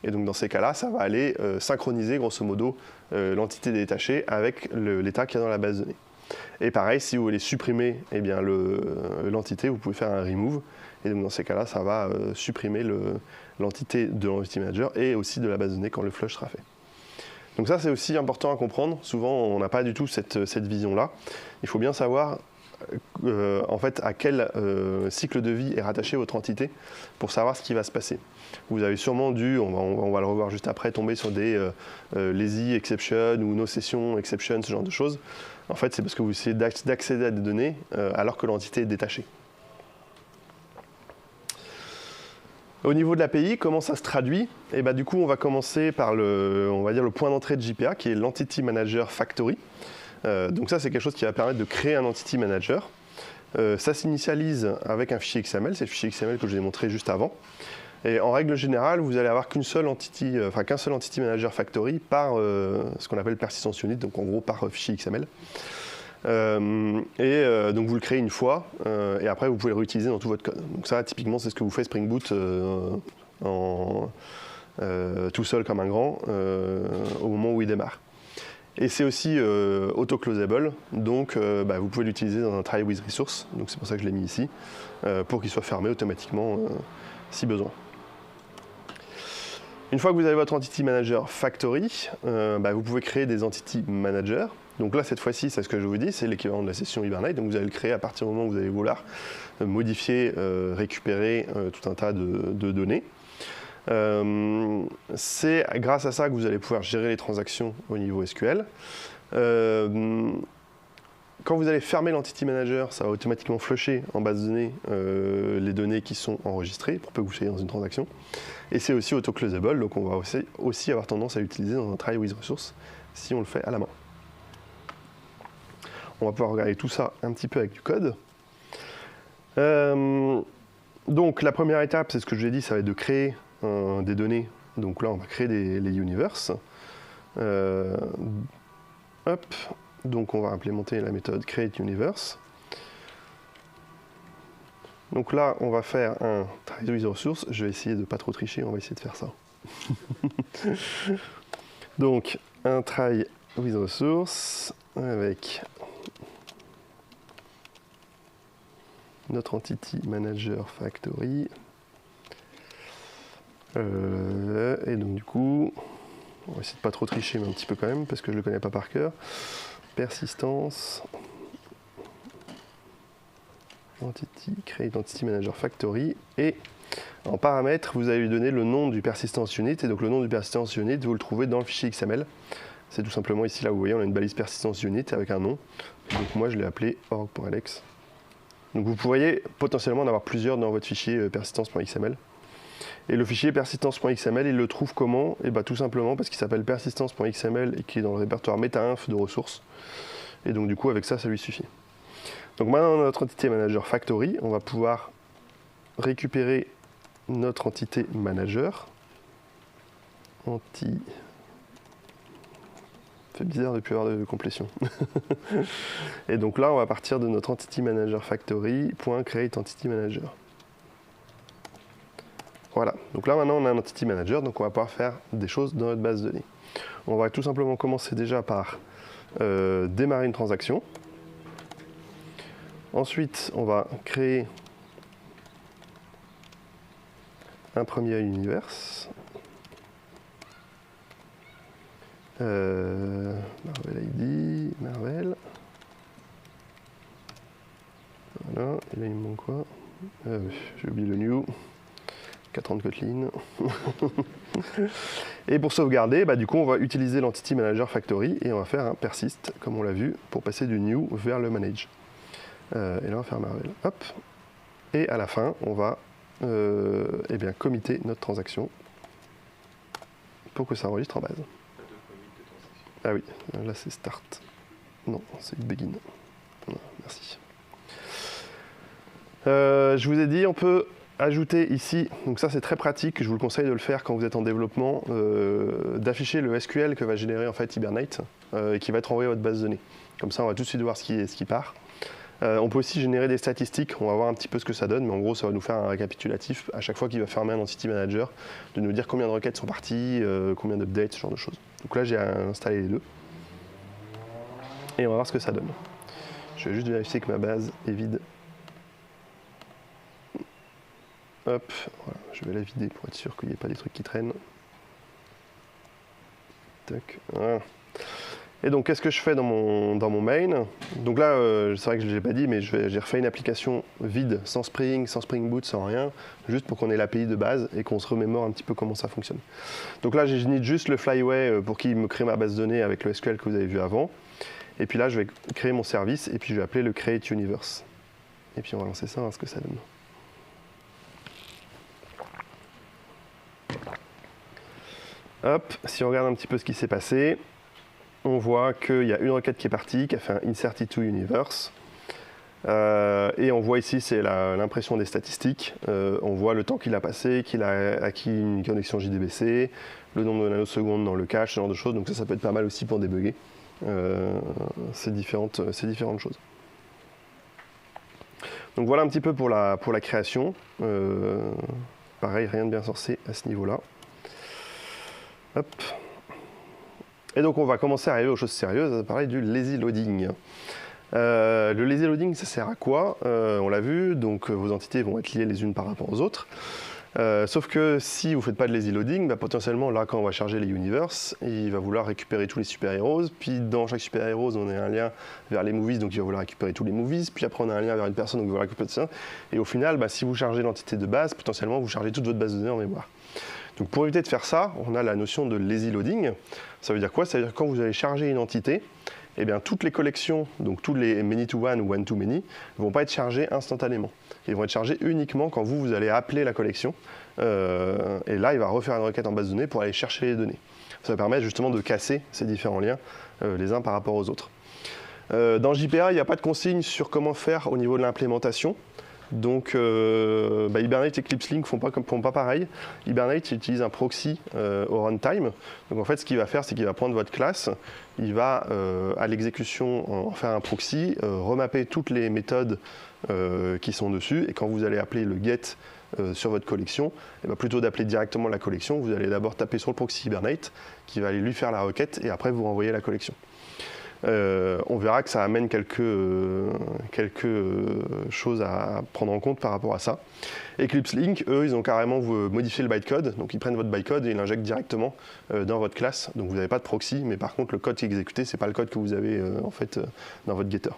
Et donc dans ces cas-là, ça va aller synchroniser grosso modo l'entité détachée avec l'état qu'il y a dans la base de données. Et pareil, si vous voulez supprimer eh bien, l'entité, vous pouvez faire un remove. Et donc dans ces cas-là, ça va supprimer l'entité de l'entity manager et aussi de la base de données quand le flush sera fait. Donc ça, c'est aussi important à comprendre. Souvent, on n'a pas du tout cette vision-là. Il faut bien savoir en fait, à quel cycle de vie est rattachée votre entité pour savoir ce qui va se passer. Vous avez sûrement dû, on va le revoir juste après, tomber sur des lazy exception ou no session exception, ce genre de choses. En fait, c'est parce que vous essayez d'accéder à des données alors que l'entité est détachée. Au niveau de l'API, comment ça se traduit? Et bah, du coup, on va commencer par on va dire le point d'entrée de JPA, qui est l'Entity Manager Factory. Donc ça, c'est quelque chose qui va permettre de créer un Entity Manager. Ça s'initialise avec un fichier XML, c'est le fichier XML que je vous ai montré juste avant. Et en règle générale, vous allez avoir qu'un seul Entity Manager Factory par ce qu'on appelle Persistence Unit, donc en gros par fichier XML. Donc vous le créez une fois et après vous pouvez le réutiliser dans tout votre code. Donc ça, typiquement, c'est ce que vous fait Spring Boot tout seul comme un grand au moment où il démarre. Et c'est aussi auto-closable, donc vous pouvez l'utiliser dans un try with resource, donc c'est pour ça que je l'ai mis ici, pour qu'il soit fermé automatiquement si besoin. Une fois que vous avez votre Entity Manager Factory, vous pouvez créer des Entity Managers. Donc là, cette fois-ci, c'est ce que je vous dis, c'est l'équivalent de la session Hibernate. Donc vous allez le créer à partir du moment où vous allez vouloir modifier, récupérer tout un tas de données. C'est grâce à ça que vous allez pouvoir gérer les transactions au niveau SQL. Quand vous allez fermer l'Entity Manager, ça va automatiquement flusher en base de données les données qui sont enregistrées pour peu que vous soyez dans une transaction. Et c'est aussi auto-closable, donc on va aussi avoir tendance à l'utiliser dans un try with resource si on le fait à la main. On va pouvoir regarder tout ça un petit peu avec du code. Donc la première étape, c'est ce que je vous ai dit, ça va être de créer des données. Donc là, on va créer les universes. Donc on va implémenter la méthode createUniverse. Donc là, on va faire un try with resource. Je vais essayer de ne pas trop tricher, on va essayer de faire ça. Donc un try with resource avec notre Entity Manager Factory. Et donc du coup, on va essayer de pas trop tricher, mais un petit peu quand même, parce que je ne le connais pas par cœur. Persistance. Create Entity Manager Factory. Et en paramètre, vous allez lui donner le nom du Persistence Unit. Et donc le nom du Persistence Unit, vous le trouvez dans le fichier XML. C'est tout simplement ici, là où vous voyez, on a une balise Persistence Unit avec un nom. Donc moi, je l'ai appelé org.alex. Donc vous pourriez potentiellement en avoir plusieurs dans votre fichier persistance.xml. Et le fichier persistance.xml, il le trouve comment? Et tout simplement parce qu'il s'appelle persistance.xml et qu'il est dans le répertoire meta-inf de ressources. Et donc du coup, avec ça, ça lui suffit. Donc maintenant, dans notre Entity Manager Factory, on va pouvoir récupérer notre entité manager. C'est bizarre de ne plus avoir de complétion. Et donc là, on va partir de notre Entity Manager Factory.create Entity Manager. Voilà, donc là maintenant on a un Entity Manager, donc on va pouvoir faire des choses dans notre base de données. On va tout simplement commencer déjà par démarrer une transaction. Ensuite, on va créer un premier universe. Marvel ID, Marvel. Voilà, et là il me manque quoi? J'ai oublié le new. 4 ans de Kotlin. Et pour sauvegarder, du coup on va utiliser l'Entity Manager Factory et on va faire un persist, comme on l'a vu, pour passer du new vers le manage. Et là on va faire Marvel. Hop. Et à la fin, on va committer notre transaction pour que ça enregistre en base. Ah oui, là c'est start. Non, c'est begin. Non, merci. Je vous ai dit, on peut ajouter ici, donc ça c'est très pratique, je vous le conseille de le faire quand vous êtes en développement, d'afficher le SQL que va générer en fait Hibernate et qui va être envoyé à votre base de données. Comme ça on va tout de suite voir ce qui part. On peut aussi générer des statistiques, on va voir un petit peu ce que ça donne, mais en gros ça va nous faire un récapitulatif à chaque fois qu'il va fermer un Entity Manager, de nous dire combien de requêtes sont parties, combien d'updates, ce genre de choses. Donc là j'ai installé les deux. Et on va voir ce que ça donne. Je vais juste vérifier que ma base est vide. Hop, voilà, je vais la vider pour être sûr qu'il n'y ait pas des trucs qui traînent. Tac, voilà. Et donc, qu'est-ce que je fais dans mon main? Donc là, c'est vrai que je ne l'ai pas dit, mais j'ai refait une application vide, sans Spring, sans Spring Boot, sans rien, juste pour qu'on ait l'API de base et qu'on se remémore un petit peu comment ça fonctionne. Donc là, j'ai juste le Flyway pour qu'il me crée ma base de données avec le SQL que vous avez vu avant. Et puis là, je vais créer mon service et puis je vais appeler le Create Universe. Et puis on va lancer ça, on va voir ce que ça donne. Hop, si on regarde un petit peu ce qui s'est passé, on voit qu'il y a une requête qui est partie, qui a fait un insert to universe. Et on voit ici, c'est l'impression des statistiques. On voit le temps qu'il a passé, qu'il a acquis une connexion JDBC, le nombre de nanosecondes dans le cache, ce genre de choses. Donc ça peut être pas mal aussi pour débugger ces différentes choses. Donc voilà un petit peu pour la création. Pareil, rien de bien sorcier à ce niveau-là. Hop. Et donc on va commencer à arriver aux choses sérieuses, à parler du lazy loading. Le lazy loading, ça sert à quoi? On l'a vu, donc vos entités vont être liées les unes par rapport aux autres. Sauf que si vous ne faites pas de lazy loading, potentiellement là quand on va charger les universes, il va vouloir récupérer tous les super-héros, puis dans chaque super-héros on a un lien vers les movies, donc il va vouloir récupérer tous les movies, puis après on a un lien vers une personne, donc il va vouloir récupérer tout ça. Et au final, si vous chargez l'entité de base, potentiellement vous chargez toute votre base de données en mémoire. Donc pour éviter de faire ça, on a la notion de lazy loading. Ça veut dire quoi? Ça veut dire que quand vous allez charger une entité, eh bien, toutes les collections, donc tous les many-to-one ou one-to-many, ne vont pas être chargés instantanément. Ils vont être chargés uniquement quand vous allez appeler la collection. Et là, il va refaire une requête en base de données pour aller chercher les données. Ça va permettre justement de casser ces différents liens les uns par rapport aux autres. Dans JPA, il n'y a pas de consigne sur comment faire au niveau de l'implémentation. Donc Hibernate et Eclipse Link font pas pareil. Hibernate utilise un proxy au runtime. Donc en fait ce qu'il va faire, c'est qu'il va prendre votre classe, il va à l'exécution en faire un proxy, remapper toutes les méthodes qui sont dessus, et quand vous allez appeler le get sur votre collection, plutôt d'appeler directement la collection, vous allez d'abord taper sur le proxy Hibernate qui va aller lui faire la requête et après vous renvoyer la collection. On verra que ça amène quelques choses à prendre en compte par rapport à ça. Eclipse Link, eux, ils ont carrément modifié le bytecode, donc ils prennent votre bytecode et ils l'injectent directement dans votre classe. Donc vous n'avez pas de proxy, mais par contre le code qui est exécuté, ce n'est pas le code que vous avez en fait dans votre getter.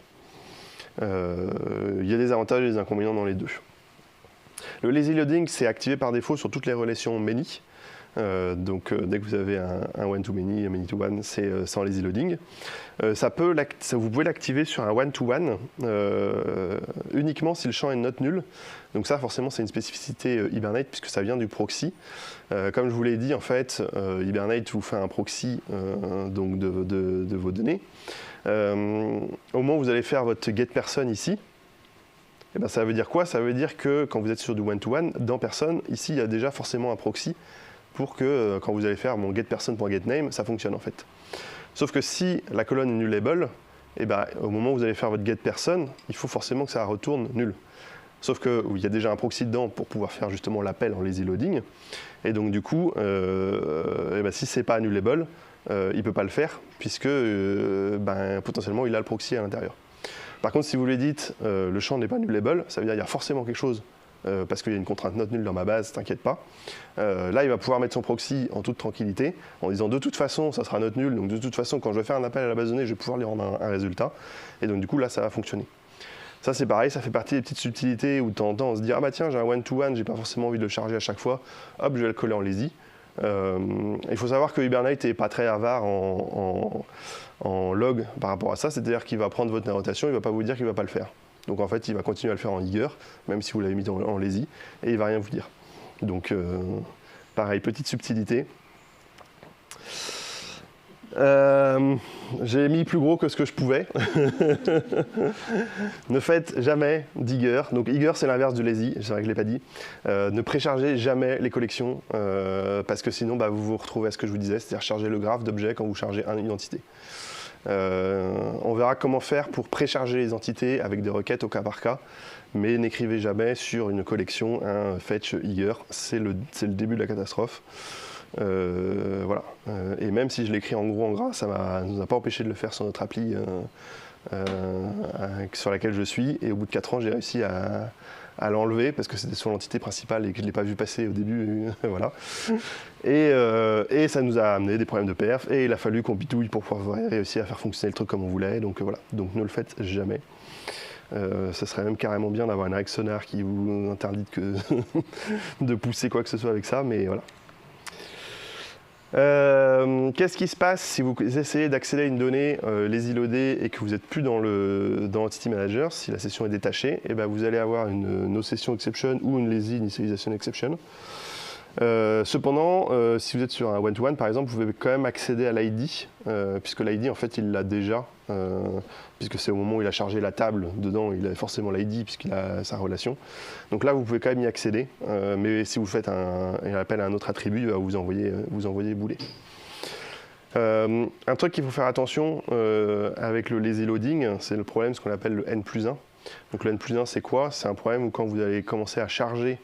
Il y a des avantages et des inconvénients dans les deux. Le lazy loading, c'est activé par défaut sur toutes les relations many. Donc dès que vous avez un one-to-many, un many-to-one, c'est sans lazy loading. Vous pouvez l'activer sur un one-to-one uniquement si le champ est not nul. Donc ça forcément c'est une spécificité Hibernate puisque ça vient du proxy. Comme je vous l'ai dit, en fait, Hibernate vous fait un proxy donc de vos données. Au moment où vous allez faire votre getPerson ici, ça veut dire quoi? Ça veut dire que quand vous êtes sur du one-to-one, dans Person, ici il y a déjà forcément un proxy pour que quand vous allez faire mon getPerson.getName, ça fonctionne en fait. Sauf que si la colonne est nullable, au moment où vous allez faire votre getPerson, il faut forcément que ça retourne nul. Sauf qu'il y a déjà un proxy dedans pour pouvoir faire justement l'appel en lazy loading. Et donc du coup, si c'est pas nullable, il ne peut pas le faire puisque potentiellement il a le proxy à l'intérieur. Par contre, si vous lui dites le champ n'est pas nullable, ça veut dire qu'il y a forcément quelque chose parce qu'il y a une contrainte not nulle dans ma base, t'inquiète pas. Là, il va pouvoir mettre son proxy en toute tranquillité en disant de toute façon, ça sera not null, donc de toute façon, quand je vais faire un appel à la base de données, je vais pouvoir lui rendre un résultat. Et donc, du coup, là, ça va fonctionner. Ça, c'est pareil, ça fait partie des petites subtilités où de temps en temps, on se dit ah bah tiens, j'ai un one-to-one, j'ai pas forcément envie de le charger à chaque fois, hop, je vais le coller en lazy. Il faut savoir que Hibernate n'est pas très avare en log par rapport à ça, c'est-à-dire qu'il va prendre votre notation, il ne va pas vous dire qu'il ne va pas le faire. Donc en fait, il va continuer à le faire en Eager, même si vous l'avez mis en lazy, et il ne va rien vous dire. Donc pareil, petite subtilité. J'ai mis plus gros que ce que je pouvais. Ne faites jamais d'Eager. Donc Eager, c'est l'inverse du lazy, c'est vrai que je ne l'ai pas dit. Ne préchargez jamais les collections, parce que sinon vous vous retrouvez à ce que je vous disais, c'est-à-dire charger le graphe d'objet quand vous chargez une entité. On verra comment faire pour précharger les entités avec des requêtes au cas par cas, mais n'écrivez jamais sur une collection un fetch Eager, c'est le début de la catastrophe. Voilà. Et même si je l'écris en gros en gras, ça ne nous a pas empêché de le faire sur notre appli sur laquelle je suis. Et au bout de 4 ans, j'ai réussi à l'enlever parce que c'était sur l'entité principale et que je ne l'ai pas vu passer au début. Voilà. Et ça nous a amené des problèmes de perf. Et il a fallu qu'on bidouille pour pouvoir réussir à faire fonctionner le truc comme on voulait. Donc voilà. Donc ne le faites jamais. Ce serait même carrément bien d'avoir une règle sonar qui vous interdit de pousser quoi que ce soit avec ça. Mais voilà. Qu'est-ce qui se passe si vous essayez d'accéder à une donnée lazy loadée et que vous n'êtes plus dans Entity Manager, si la session est détachée, et vous allez avoir une no session exception ou une lazy initialization exception. Cependant, si vous êtes sur un one-to-one, par exemple, vous pouvez quand même accéder à l'ID, puisque l'ID, en fait, il l'a déjà, puisque c'est au moment où il a chargé la table, dedans, il a forcément l'ID, puisqu'il a sa relation. Donc là, vous pouvez quand même y accéder, mais si vous faites un appel à un autre attribut, il va vous envoyer bouler. Un truc qu'il faut faire attention avec le lazy loading, c'est le problème, ce qu'on appelle le N+1. Donc le N+1, c'est quoi? C'est un problème où quand vous allez commencer à charger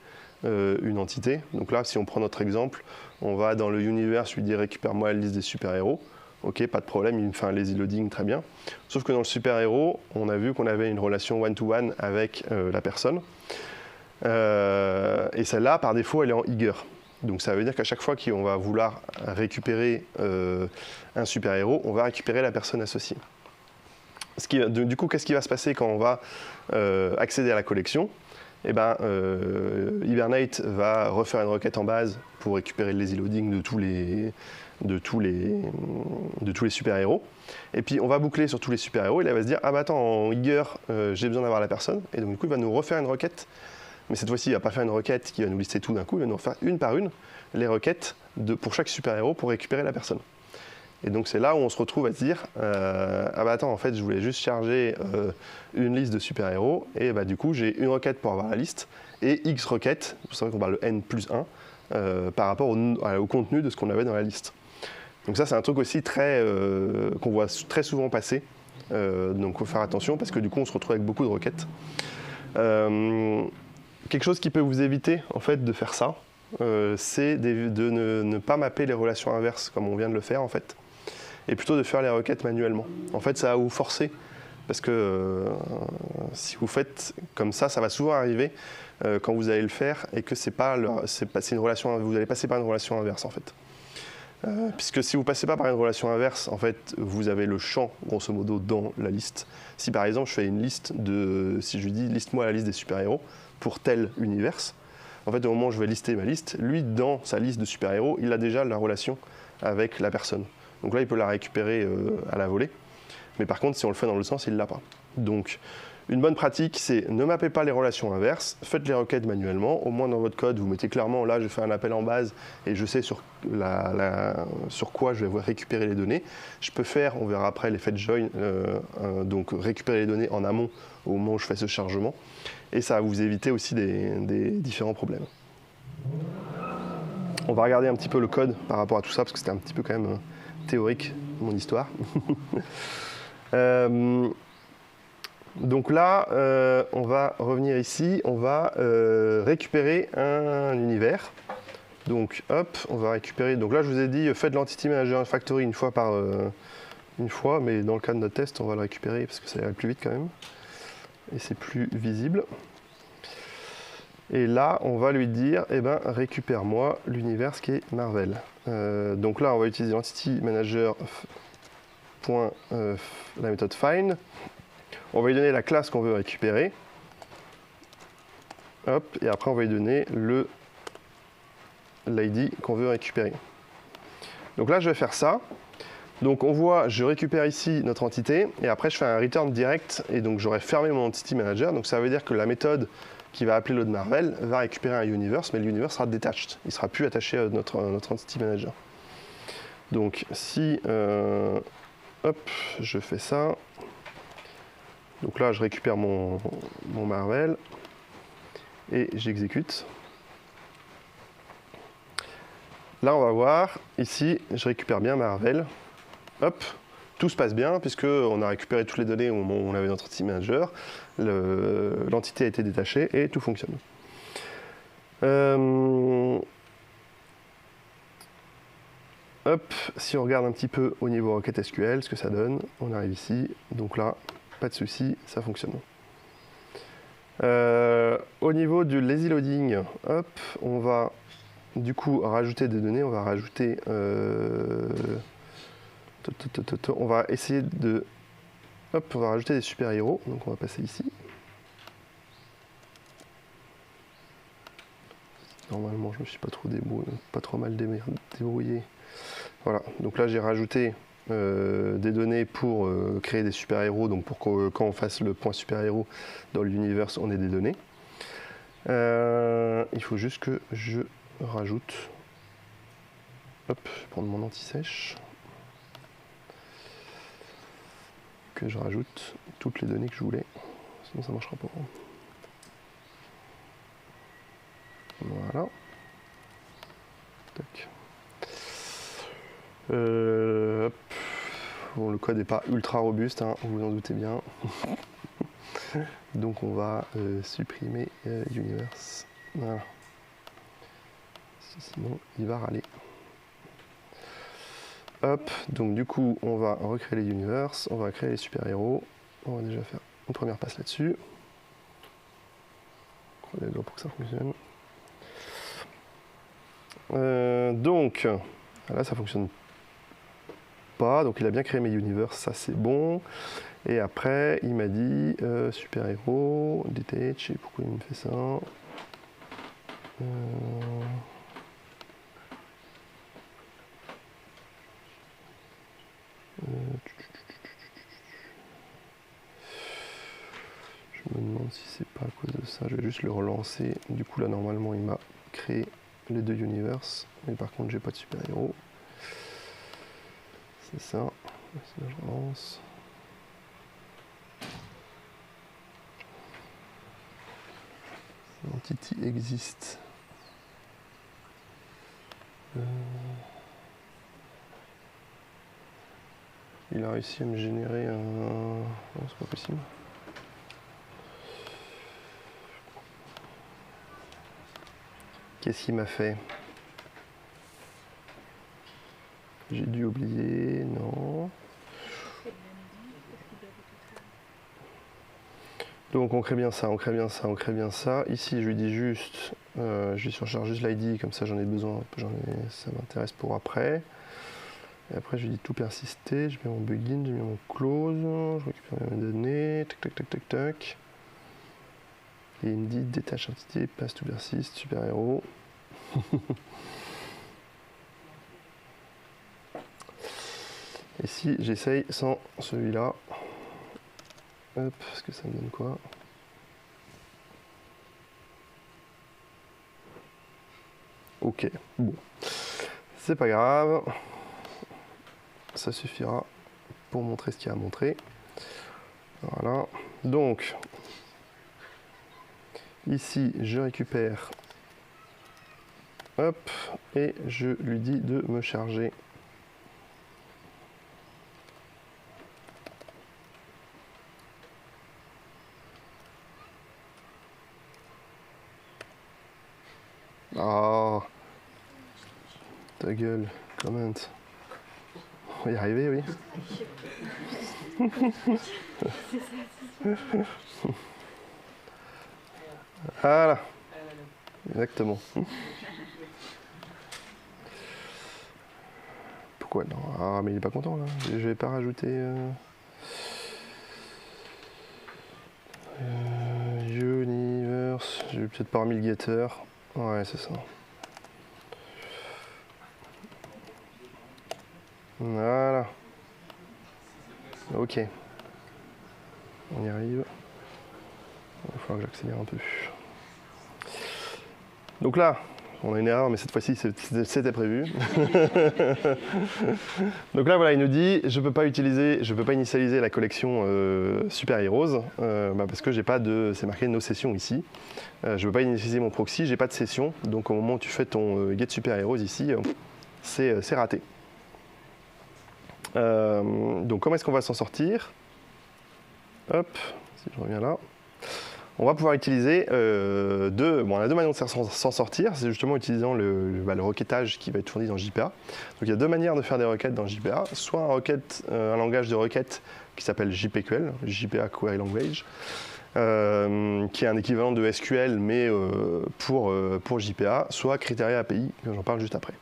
une entité. Donc là, si on prend notre exemple, on va dans le universe, lui dire récupère-moi la liste des super-héros. Ok, pas de problème, il me fait un lazy loading, très bien. Sauf que dans le super-héros, on a vu qu'on avait une relation one-to-one avec la personne. Et celle-là, par défaut, elle est en Eager. Donc ça veut dire qu'à chaque fois qu'on va vouloir récupérer un super-héros, on va récupérer la personne associée. Du coup, qu'est-ce qui va se passer quand on va accéder à la collection? Eh ben, Hibernate va refaire une requête en base pour récupérer le lazy loading de tous les super-héros. Et puis on va boucler sur tous les super-héros et là il va se dire ah bah attends, en Eager j'ai besoin d'avoir la personne, et donc du coup il va nous refaire une requête, mais cette fois-ci il ne va pas faire une requête qui va nous lister tout d'un coup, il va nous refaire une par une les requêtes pour chaque super-héros pour récupérer la personne. Et donc c'est là où on se retrouve à se dire ah bah attends, en fait je voulais juste charger une liste de super-héros, et bah du coup j'ai une requête pour avoir la liste et X requêtes, c'est vrai qu'on parle de N+1 par rapport au contenu de ce qu'on avait dans la liste. Donc ça c'est un truc aussi qu'on voit très souvent passer, donc il faut faire attention parce que du coup on se retrouve avec beaucoup de requêtes. Quelque chose qui peut vous éviter en fait de faire ça, c'est de ne pas mapper les relations inverses comme on vient de le faire en fait, et plutôt de faire les requêtes manuellement. En fait, ça va vous forcer, parce que si vous faites comme ça va souvent arriver quand vous allez le faire, et que c'est une relation, vous allez passer par une relation inverse en fait. Puisque si vous ne passez pas par une relation inverse, en fait, vous avez le champ, grosso modo, dans la liste. Si par exemple, je fais une liste si je lui dis liste-moi la liste des super-héros pour tel univers, en fait, au moment où je vais lister ma liste, lui, dans sa liste de super-héros, il a déjà la relation avec la personne. Donc là, il peut la récupérer à la volée. Mais par contre, si on le fait dans le sens, il ne l'a pas. Donc, une bonne pratique, c'est ne mappez pas les relations inverses, faites les requêtes manuellement. Au moins, dans votre code, vous mettez clairement, là, je fais un appel en base et je sais sur quoi je vais récupérer les données. Je peux faire, on verra après, les fetch join, donc récupérer les données en amont au moment où je fais ce chargement. Et ça va vous éviter aussi des différents problèmes. On va regarder un petit peu le code par rapport à tout ça, parce que c'était un petit peu quand même théorique, mon histoire. Donc là, on va revenir ici, on va récupérer un univers. Donc hop, on va récupérer, donc là je vous ai dit, faites l'Entity Manager Factory une fois, mais dans le cas de notre test, on va le récupérer parce que ça ira plus vite quand même. et c'est plus visible. Et là, on va lui dire, eh ben, récupère-moi l'univers qui est Marvel. Donc là, on va utiliser l'entity manager la méthode find. On va lui donner la classe qu'on veut récupérer. Hop, et après, on va lui donner l'ID qu'on veut récupérer. Donc là, je vais faire ça. Donc on voit, je récupère ici notre entité, et après, je fais un return direct, et donc j'aurai fermé mon entity manager. Donc ça veut dire que la méthode qui va appeler load Marvel va récupérer un universe, mais l'universe sera detached. Il ne sera plus attaché à notre entity manager. Donc si hop, je fais ça. Donc là, je récupère mon Marvel et j'exécute. Là, on va voir, ici, je récupère bien Marvel. Hop, tout se passe bien puisqu'on a récupéré toutes les données au moment où on avait notre entity manager. L'entité a été détachée et tout fonctionne. Hop, si on regarde un petit peu au niveau requête SQL, ce que ça donne, on arrive ici. Donc là, pas de souci, ça fonctionne. Au niveau du lazy loading, hop, on va du coup rajouter des données, on va rajouter on va essayer de hop, on va rajouter des super-héros, donc on va passer ici. Normalement, je me suis pas trop mal débrouillé. Voilà, donc là j'ai rajouté des données pour créer des super-héros, donc pour que quand on fasse le point super-héros dans l'univers, on ait des données. Il faut juste que je rajoute, hop, je vais prendre mon anti-sèche, que je rajoute toutes les données que je voulais, sinon ça ne marchera pas. Voilà. Tac. Hop. Bon, le code n'est pas ultra robuste, hein, vous vous en doutez bien. Donc on va supprimer universe. Voilà. Sinon il va râler. Hop, donc du coup on va recréer les universes, on va créer les super-héros. On va déjà faire une première passe là-dessus. Croisez les doigts pour que ça fonctionne. Donc là ça fonctionne pas, donc il a bien créé mes universes, ça c'est bon. Et après il m'a dit super-héros, detach, et pourquoi il me fait ça je me demande si c'est pas à cause de ça, je vais juste le relancer. Du coup là normalement il m'a créé les deux universes, mais par contre j'ai pas de super-héros. C'est ça, là je relance. Entity existe. Il a réussi à me générer un... Non, c'est pas possible. Qu'est-ce qu'il m'a fait? J'ai dû oublier, non. Donc on crée bien ça, on crée bien ça, on crée bien ça. Ici je lui dis juste, je lui surcharge juste l'ID, comme ça j'en ai besoin, ça m'intéresse pour après. Et après je lui dis tout persister, je mets mon begin, je mets mon close, je récupère mes données, tac tac tac tac tac. Et il me dit détache entité, passe to persist, super héros. Et si j'essaye sans celui-là, hop, est-ce que ça me donne quoi? Ok, bon, c'est pas grave, ça suffira pour montrer ce qu'il y a à montrer. Voilà, donc ici je récupère, hop, et je lui dis de me charger. Ah, ta gueule, comment? On va y arriver, oui. Voilà, exactement. Pourquoi non? Ah, mais il est pas content là. Je vais pas rajouter. Universe. Je vais peut-être pas remis le getter. Ouais, c'est ça. Voilà. Ok. On y arrive. Il va falloir que j'accélère un peu. Donc là, on a une erreur, mais cette fois-ci, c'était prévu. Donc là, voilà, il nous dit, je peux pas initialiser la collection Super Heroes, parce que j'ai pas de, c'est marqué no session ici. Je peux pas initialiser mon proxy, j'ai pas de session. Donc au moment où tu fais ton get Super Heroes ici, c'est raté. Donc comment est-ce qu'on va s'en sortir? Hop, si je reviens là. On va pouvoir utiliser on a deux manières de s'en sortir, c'est justement utilisant le requêtage qui va être fourni dans JPA. Donc il y a deux manières de faire des requêtes dans JPA, soit un langage de requête qui s'appelle JPQL, JPA Query Language, qui est un équivalent de SQL mais pour JPA, soit Criteria API, j'en parle juste après.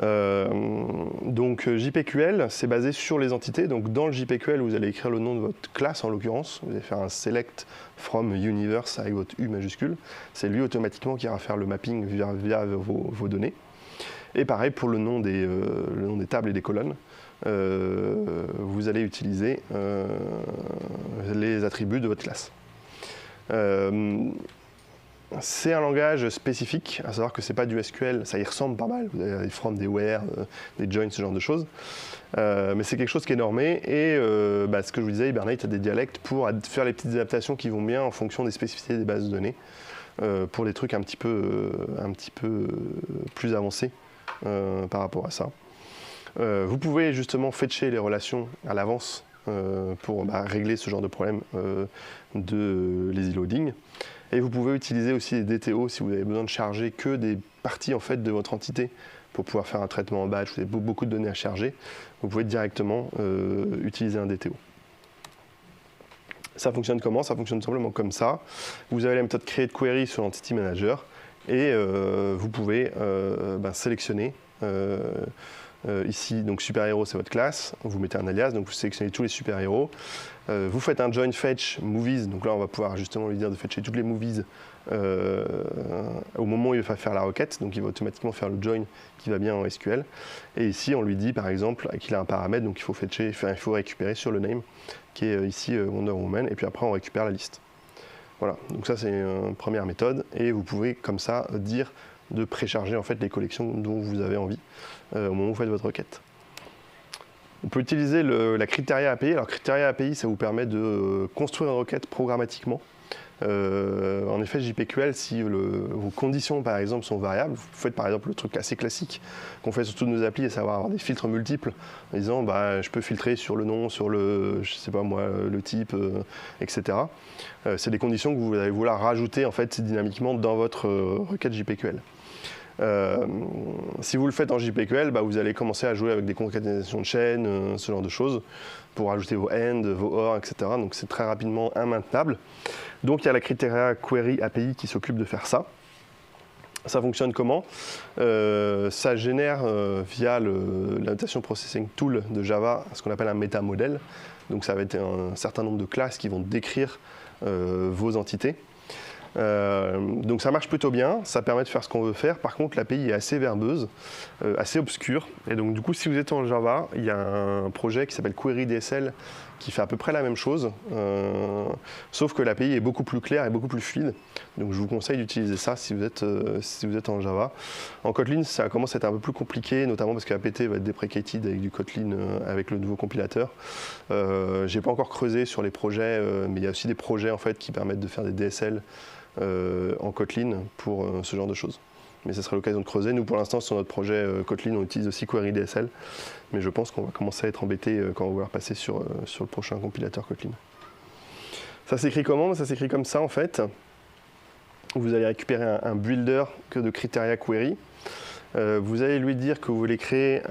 Donc JPQL, c'est basé sur les entités. Donc dans le JPQL, vous allez écrire le nom de votre classe en l'occurrence. Vous allez faire un select from universe avec votre U majuscule. C'est lui automatiquement qui ira faire le mapping via vos données. Et pareil pour le nom des tables et des colonnes. Vous allez utiliser les attributs de votre classe. C'est un langage spécifique, à savoir que c'est pas du SQL, ça y ressemble pas mal, vous avez des from, des where, des joins, ce genre de choses. Mais c'est quelque chose qui est normé et ce que je vous disais, Hibernate a des dialectes pour faire les petites adaptations qui vont bien en fonction des spécificités des bases de données pour des trucs un petit peu plus avancés par rapport à ça. Vous pouvez justement fetcher les relations à l'avance pour régler ce genre de problème de lazy loading. Et vous pouvez utiliser aussi des DTO si vous avez besoin de charger que des parties en fait de votre entité pour pouvoir faire un traitement en batch, vous avez beaucoup de données à charger, vous pouvez directement utiliser un DTO. Ça fonctionne comment? Ça fonctionne simplement comme ça. Vous avez la méthode create query sur l'entity manager et vous pouvez sélectionner ici, donc super-héros c'est votre classe, vous mettez un alias, donc vous sélectionnez tous les super-héros. Vous faites un join fetch movies, donc là on va pouvoir justement lui dire de fetcher toutes les movies au moment où il va faire la requête, donc il va automatiquement faire le join qui va bien en SQL. Et ici on lui dit par exemple qu'il a un paramètre, donc il faut récupérer sur le name qui est ici Wonder Woman, et puis après on récupère la liste. Voilà, donc ça c'est une première méthode, et vous pouvez comme ça dire de précharger en fait les collections dont vous avez envie au moment où vous faites votre requête. On peut utiliser la Criteria API. Alors Criteria API, ça vous permet de construire une requête programmatiquement. En effet, JPQL, si vos conditions par exemple sont variables, vous faites par exemple le truc assez classique qu'on fait sur toutes nos applis, à savoir avoir des filtres multiples, en disant je peux filtrer sur le nom, sur le, je sais pas moi, le type, etc. C'est des conditions que vous allez vouloir rajouter en fait dynamiquement dans votre requête JPQL. Si vous le faites en JPQL, vous allez commencer à jouer avec des concaténations de chaînes, ce genre de choses, pour rajouter vos end, vos or, etc. Donc c'est très rapidement immaintenable. Donc il y a la Criteria Query API qui s'occupe de faire ça. Ça fonctionne comment? Ça génère via la notation processing tool de Java ce qu'on appelle un métamodèle. Donc ça va être un certain nombre de classes qui vont décrire vos entités. Donc ça marche plutôt bien, ça permet de faire ce qu'on veut faire. Par contre, l'API est assez verbeuse, assez obscure. Et donc du coup, si vous êtes en Java, il y a un projet qui s'appelle QueryDSL qui fait à peu près la même chose, sauf que l'API est beaucoup plus claire et beaucoup plus fluide. Donc je vous conseille d'utiliser ça si vous êtes en Java. En Kotlin, ça commence à être un peu plus compliqué, notamment parce que APT va être deprecated avec du Kotlin avec le nouveau compilateur. J'ai pas encore creusé sur les projets, mais il y a aussi des projets en fait qui permettent de faire des DSL en Kotlin pour ce genre de choses. Mais ce serait l'occasion de creuser. Nous, pour l'instant, sur notre projet Kotlin, on utilise aussi QueryDSL. Mais je pense qu'on va commencer à être embêté quand on va vouloir passer sur le prochain compilateur Kotlin. Ça s'écrit comment? Ça s'écrit comme ça, en fait. Vous allez récupérer un builder de Criteria Query. Vous allez lui dire que vous voulez créer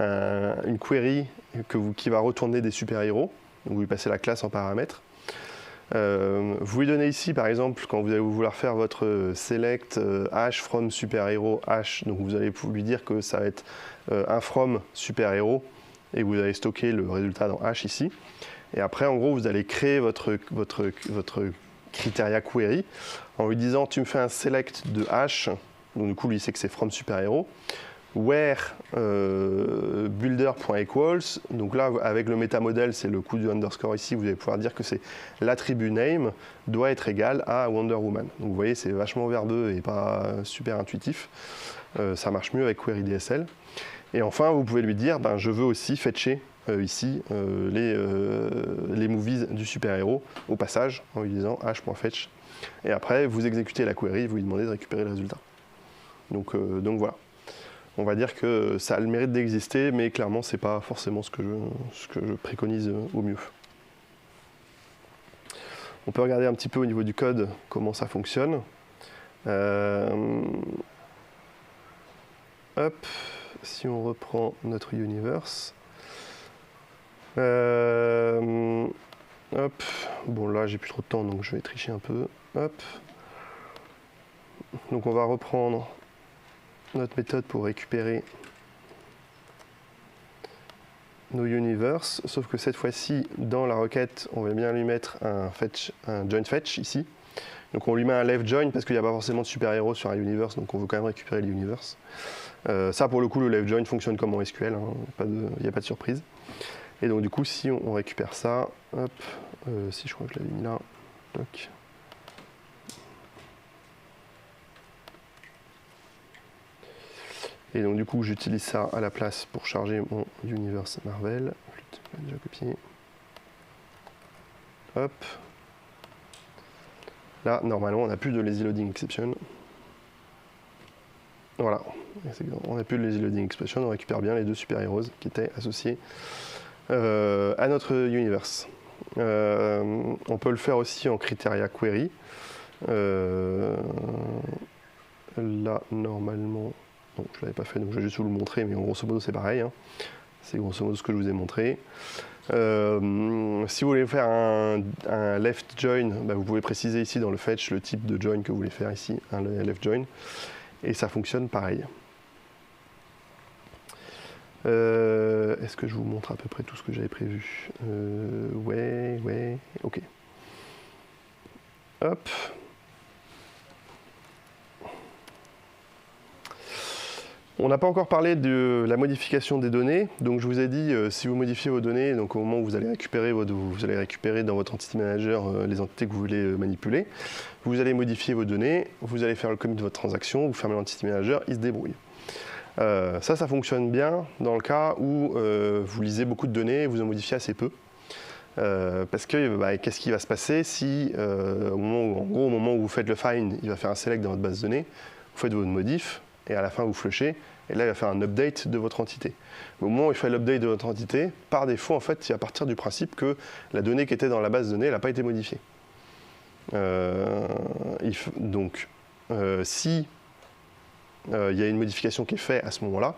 une query qui va retourner des super-héros. Donc, vous lui passez la classe en paramètre. Vous lui donnez ici, par exemple, quand vous allez vouloir faire votre select hash from superhero hash, donc vous allez lui dire que ça va être un from superhero, et vous allez stocker le résultat dans hash ici. Et après, en gros, vous allez créer votre criteria query en lui disant tu me fais un select de hash, donc du coup, lui, il sait que c'est from superhero, where builder.equals, donc là avec le métamodèle c'est le coup du underscore ici, vous allez pouvoir dire que c'est l'attribut name doit être égal à Wonder Woman. Donc vous voyez c'est vachement verbeux et pas super intuitif, ça marche mieux avec query DSL. Et enfin vous pouvez lui dire ben, je veux aussi fetcher ici les movies du super-héros au passage en lui disant h.fetch et après vous exécutez la query, vous lui demandez de récupérer le résultat. Donc voilà. On va dire que ça a le mérite d'exister, mais clairement, ce n'est pas forcément ce que je préconise au mieux. On peut regarder un petit peu au niveau du code comment ça fonctionne. Hop, si on reprend notre universe. Hop, bon là, j'ai plus trop de temps, donc je vais tricher un peu. Hop. Donc on va reprendre notre méthode pour récupérer nos universe, sauf que cette fois-ci, dans la requête, on va bien lui mettre un join fetch ici. Donc on lui met un left join parce qu'il n'y a pas forcément de super-héros sur un universe, donc on veut quand même récupérer l'universe. Ça, pour le coup, le left join fonctionne comme en SQL, hein, il n'y a pas de surprise. Et donc du coup, si on récupère ça, hop, si je crois que je l'avais mis là, toc. Et donc du coup j'utilise ça à la place pour charger mon Universe Marvel. Je vais déjà copier. Hop. Là normalement on n'a plus de lazy loading exception. Voilà. On n'a plus de lazy loading exception, on récupère bien les deux super-héros qui étaient associés à notre universe. On peut le faire aussi en criteria query. Là normalement. Non, je ne l'avais pas fait, donc je vais juste vous le montrer, mais grosso modo c'est pareil. Hein. C'est grosso modo ce que je vous ai montré. Si vous voulez faire un left join, bah vous pouvez préciser ici dans le fetch le type de join que vous voulez faire ici, un left join, et ça fonctionne pareil. Est-ce que je vous montre à peu près tout ce que j'avais prévu? Ouais, ok. Hop. On n'a pas encore parlé de la modification des données, donc je vous ai dit si vous modifiez vos données, donc au moment où vous allez récupérer dans votre Entity Manager les entités que vous voulez manipuler, vous allez modifier vos données, vous allez faire le commit de votre transaction, vous fermez l'Entity Manager, il se débrouille. Ça fonctionne bien dans le cas où vous lisez beaucoup de données et vous en modifiez assez peu. Parce que qu'est-ce qui va se passer si au moment où vous faites le find, il va faire un select dans votre base de données, vous faites votre modif, et à la fin vous flushez, et là il va faire un update de votre entité. Au moment où il fait l'update de votre entité, par défaut en fait il va partir du principe que la donnée qui était dans la base de données n'a pas été modifiée. Donc si il y a une modification qui est faite à ce moment-là,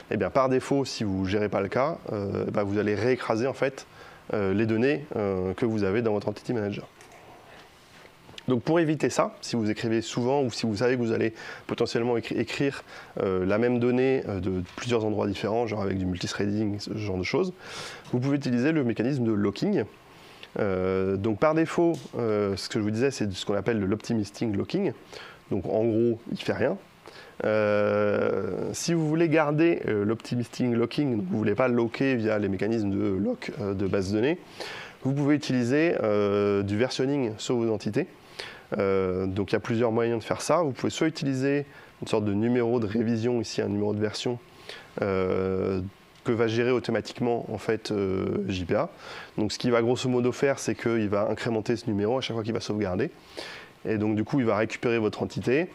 et bien par défaut si vous ne gérez pas le cas, vous allez réécraser en fait les données que vous avez dans votre Entity Manager. Donc pour éviter ça, si vous écrivez souvent ou si vous savez que vous allez potentiellement écrire la même donnée de plusieurs endroits différents, genre avec du multithreading, ce genre de choses, vous pouvez utiliser le mécanisme de locking. Donc par défaut, ce que je vous disais, c'est ce qu'on appelle l'optimistic locking. Donc en gros, il ne fait rien. Si vous voulez garder l'optimistic locking, vous ne voulez pas locker via les mécanismes de lock de base de données, vous pouvez utiliser du versionning sur vos entités. Donc il y a plusieurs moyens de faire ça. Vous pouvez soit utiliser une sorte de numéro de révision, ici un numéro de version, que va gérer automatiquement en fait JPA. Donc ce qu'il va grosso modo faire, c'est qu'il va incrémenter ce numéro à chaque fois qu'il va sauvegarder. Et donc du coup, il va récupérer votre entité,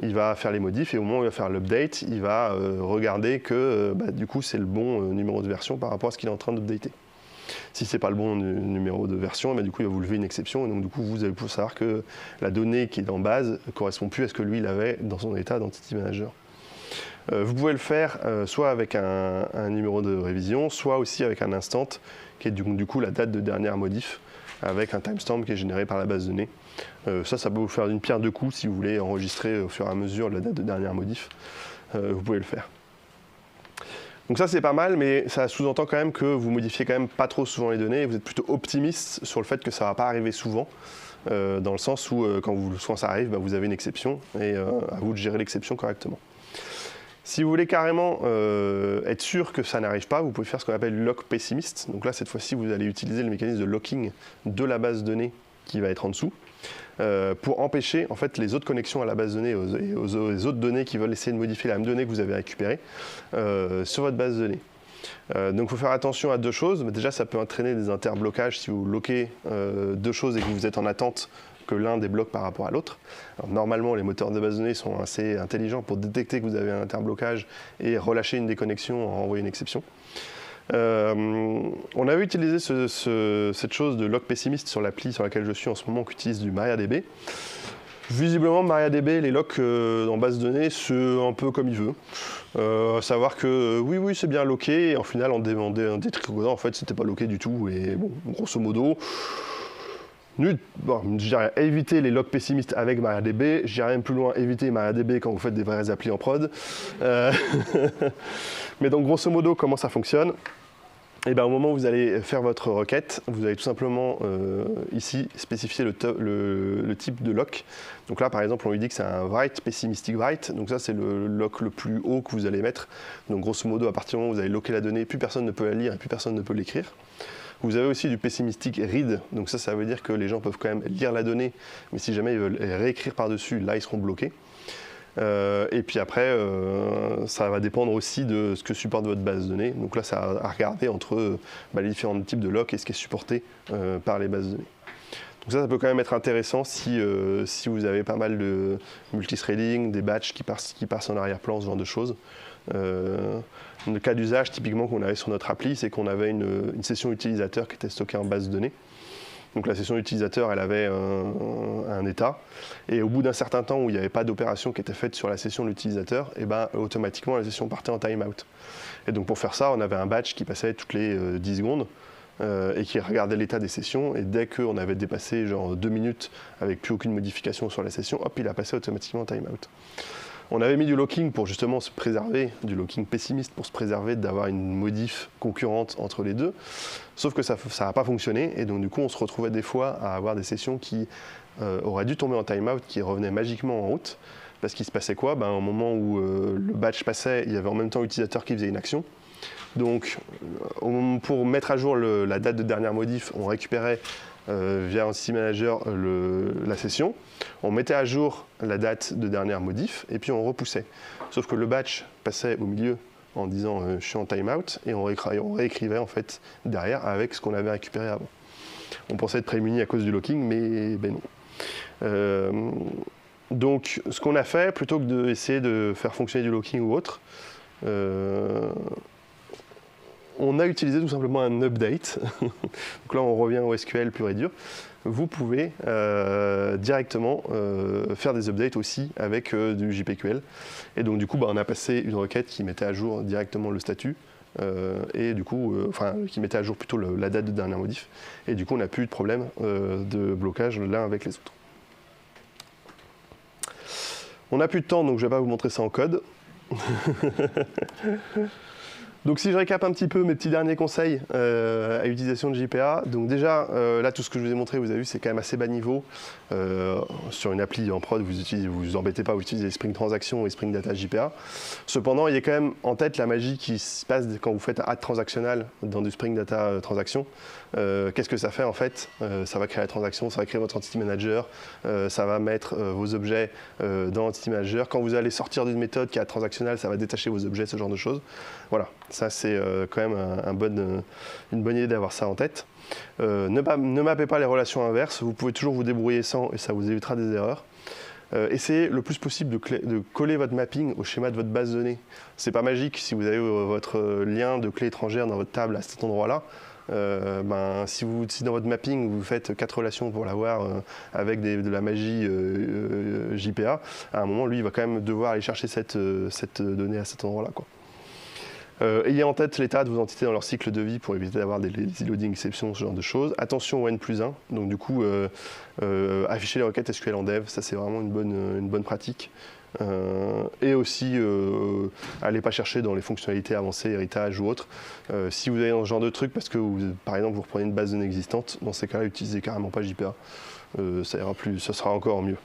il va faire les modifs et au moment où il va faire l'update, il va regarder que du coup c'est le bon numéro de version par rapport à ce qu'il est en train d'updater. Si ce n'est pas le bon numéro de version, du coup il va vous lever une exception et donc du coup vous allez pouvoir savoir que la donnée qui est en base ne correspond plus à ce que lui il avait dans son état d'Entity Manager. Vous pouvez le faire soit avec un numéro de révision, soit aussi avec un instant qui est du coup la date de dernière modif avec un timestamp qui est généré par la base de données. Ça peut vous faire une pierre deux coups si vous voulez enregistrer au fur et à mesure la date de dernière modif. Vous pouvez le faire. Donc ça c'est pas mal, mais ça sous-entend quand même que vous modifiez quand même pas trop souvent les données et vous êtes plutôt optimiste sur le fait que ça va pas arriver souvent, dans le sens où quand ça arrive, vous avez une exception et à vous de gérer l'exception correctement. Si vous voulez carrément être sûr que ça n'arrive pas, vous pouvez faire ce qu'on appelle lock pessimiste. Donc là cette fois-ci vous allez utiliser le mécanisme de locking de la base de données qui va être en dessous. Pour empêcher en fait, les autres connexions à la base de données et aux autres données qui veulent essayer de modifier la même donnée que vous avez récupérée sur votre base de données. Donc il faut faire attention à deux choses. Déjà ça peut entraîner des interblocages si vous loquez deux choses et que vous êtes en attente que l'un débloque par rapport à l'autre. Normalement les moteurs de base de données sont assez intelligents pour détecter que vous avez un interblocage et relâcher une déconnexion, envoyer une exception. On avait utilisé cette chose de lock pessimiste sur l'appli sur laquelle je suis en ce moment, qui utilise du MariaDB. Visiblement, MariaDB, les locks en base de données, c'est un peu comme il veut. À savoir que oui, c'est bien locké, et en final, en détricotant, en fait, c'était pas locké du tout. Et bon, grosso modo, je dirais éviter les locks pessimistes avec MariaDB. J'irais même plus loin, éviter MariaDB quand vous faites des vraies applis en prod. Mais donc, grosso modo, comment ça fonctionne? Et bien, au moment où vous allez faire votre requête, vous allez tout simplement ici spécifier le type de lock. Donc là, par exemple, on lui dit que c'est un write, pessimistic write. Donc ça, c'est le lock le plus haut que vous allez mettre. Donc grosso modo, à partir du moment où vous allez locker la donnée, plus personne ne peut la lire et plus personne ne peut l'écrire. Vous avez aussi du pessimistic read. Donc ça veut dire que les gens peuvent quand même lire la donnée, mais si jamais ils veulent réécrire par-dessus, là, ils seront bloqués. Et puis après, ça va dépendre aussi de ce que supporte votre base de données. Donc là, ça a à regarder entre les différents types de lock et ce qui est supporté par les bases de données. Donc ça peut quand même être intéressant si vous avez pas mal de multithreading, des batchs qui passent en arrière-plan, ce genre de choses. Le cas d'usage typiquement qu'on avait sur notre appli, c'est qu'on avait une session utilisateur qui était stockée en base de données. Donc la session utilisateur, elle avait un état, et au bout d'un certain temps où il n'y avait pas d'opération qui était faite sur la session de l'utilisateur, et automatiquement la session partait en timeout. Et donc pour faire ça, on avait un batch qui passait toutes les 10 secondes et qui regardait l'état des sessions, et dès qu'on avait dépassé genre 2 minutes avec plus aucune modification sur la session, hop, il a passé automatiquement en timeout. On avait mis du locking pour justement se préserver, du locking pessimiste pour se préserver d'avoir une modif concurrente entre les deux. Sauf que ça n'a pas fonctionné et donc du coup on se retrouvait des fois à avoir des sessions qui auraient dû tomber en timeout, qui revenaient magiquement en route. Parce qu'il se passait quoi? Au moment où le batch passait, il y avait en même temps l'utilisateur qui faisait une action. Donc pour mettre à jour la date de dernière modif, on récupérait via Entity Manager la session, on mettait à jour la date de dernière modif et puis on repoussait. Sauf que le batch passait au milieu en disant je suis en timeout et on réécrivait en fait derrière avec ce qu'on avait récupéré avant. On pensait être prémuni à cause du locking, mais non. Donc ce qu'on a fait, plutôt que d'essayer de faire fonctionner du locking ou autre, on a utilisé tout simplement un update. Donc là, on revient au SQL pur et dur. Vous pouvez directement faire des updates aussi avec du JPQL. Et donc, du coup, on a passé une requête qui mettait à jour directement le statut. Et du coup, qui mettait à jour plutôt la date de dernière modif. Et du coup, on n'a plus eu de problème de blocage l'un avec les autres. On n'a plus de temps, donc je ne vais pas vous montrer ça en code. Donc si je récap un petit peu mes petits derniers conseils à l'utilisation de JPA, donc déjà là tout ce que je vous ai montré, vous avez vu, c'est quand même assez bas niveau. Sur une appli en prod, vous embêtez pas, vous utilisez Spring Transaction et Spring Data JPA. Cependant, il y a quand même en tête la magie qui se passe quand vous faites un add transactionnel dans du Spring Data Transaction. Qu'est-ce que ça fait en fait? Ça va créer la transaction, ça va créer votre Entity Manager, ça va mettre vos objets dans Entity Manager. Quand vous allez sortir d'une méthode qui est transactionnelle, ça va détacher vos objets, ce genre de choses. Voilà, ça c'est quand même une bonne idée d'avoir ça en tête. Ne mappez pas les relations inverses, vous pouvez toujours vous débrouiller sans et ça vous évitera des erreurs. Essayez le plus possible de coller votre mapping au schéma de votre base de données. C'est pas magique si vous avez votre lien de clé étrangère dans votre table à cet endroit-là. Si dans votre mapping vous faites 4 relations pour l'avoir avec de la magie JPA, à un moment lui il va quand même devoir aller chercher cette donnée à cet endroit-là, quoi. Ayez en tête l'état de vos entités dans leur cycle de vie pour éviter d'avoir des lazy loading exceptions, ce genre de choses. Attention au N+1, donc du coup, afficher les requêtes SQL en dev, ça c'est vraiment une bonne pratique. Et aussi, allez pas chercher dans les fonctionnalités avancées, héritage ou autres. Si vous avez ce genre de truc, parce que par exemple vous reprenez une base de données existante, dans ces cas-là, utilisez carrément pas JPA. Ça sera encore mieux.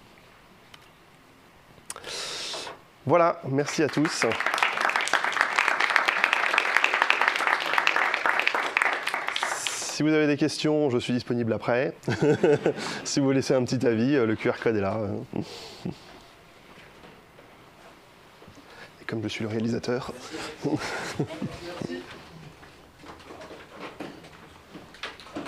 Voilà, merci à tous. Si vous avez des questions, je suis disponible après. Si vous voulez laisser un petit avis, le QR code est là. Et comme je suis le réalisateur. Merci.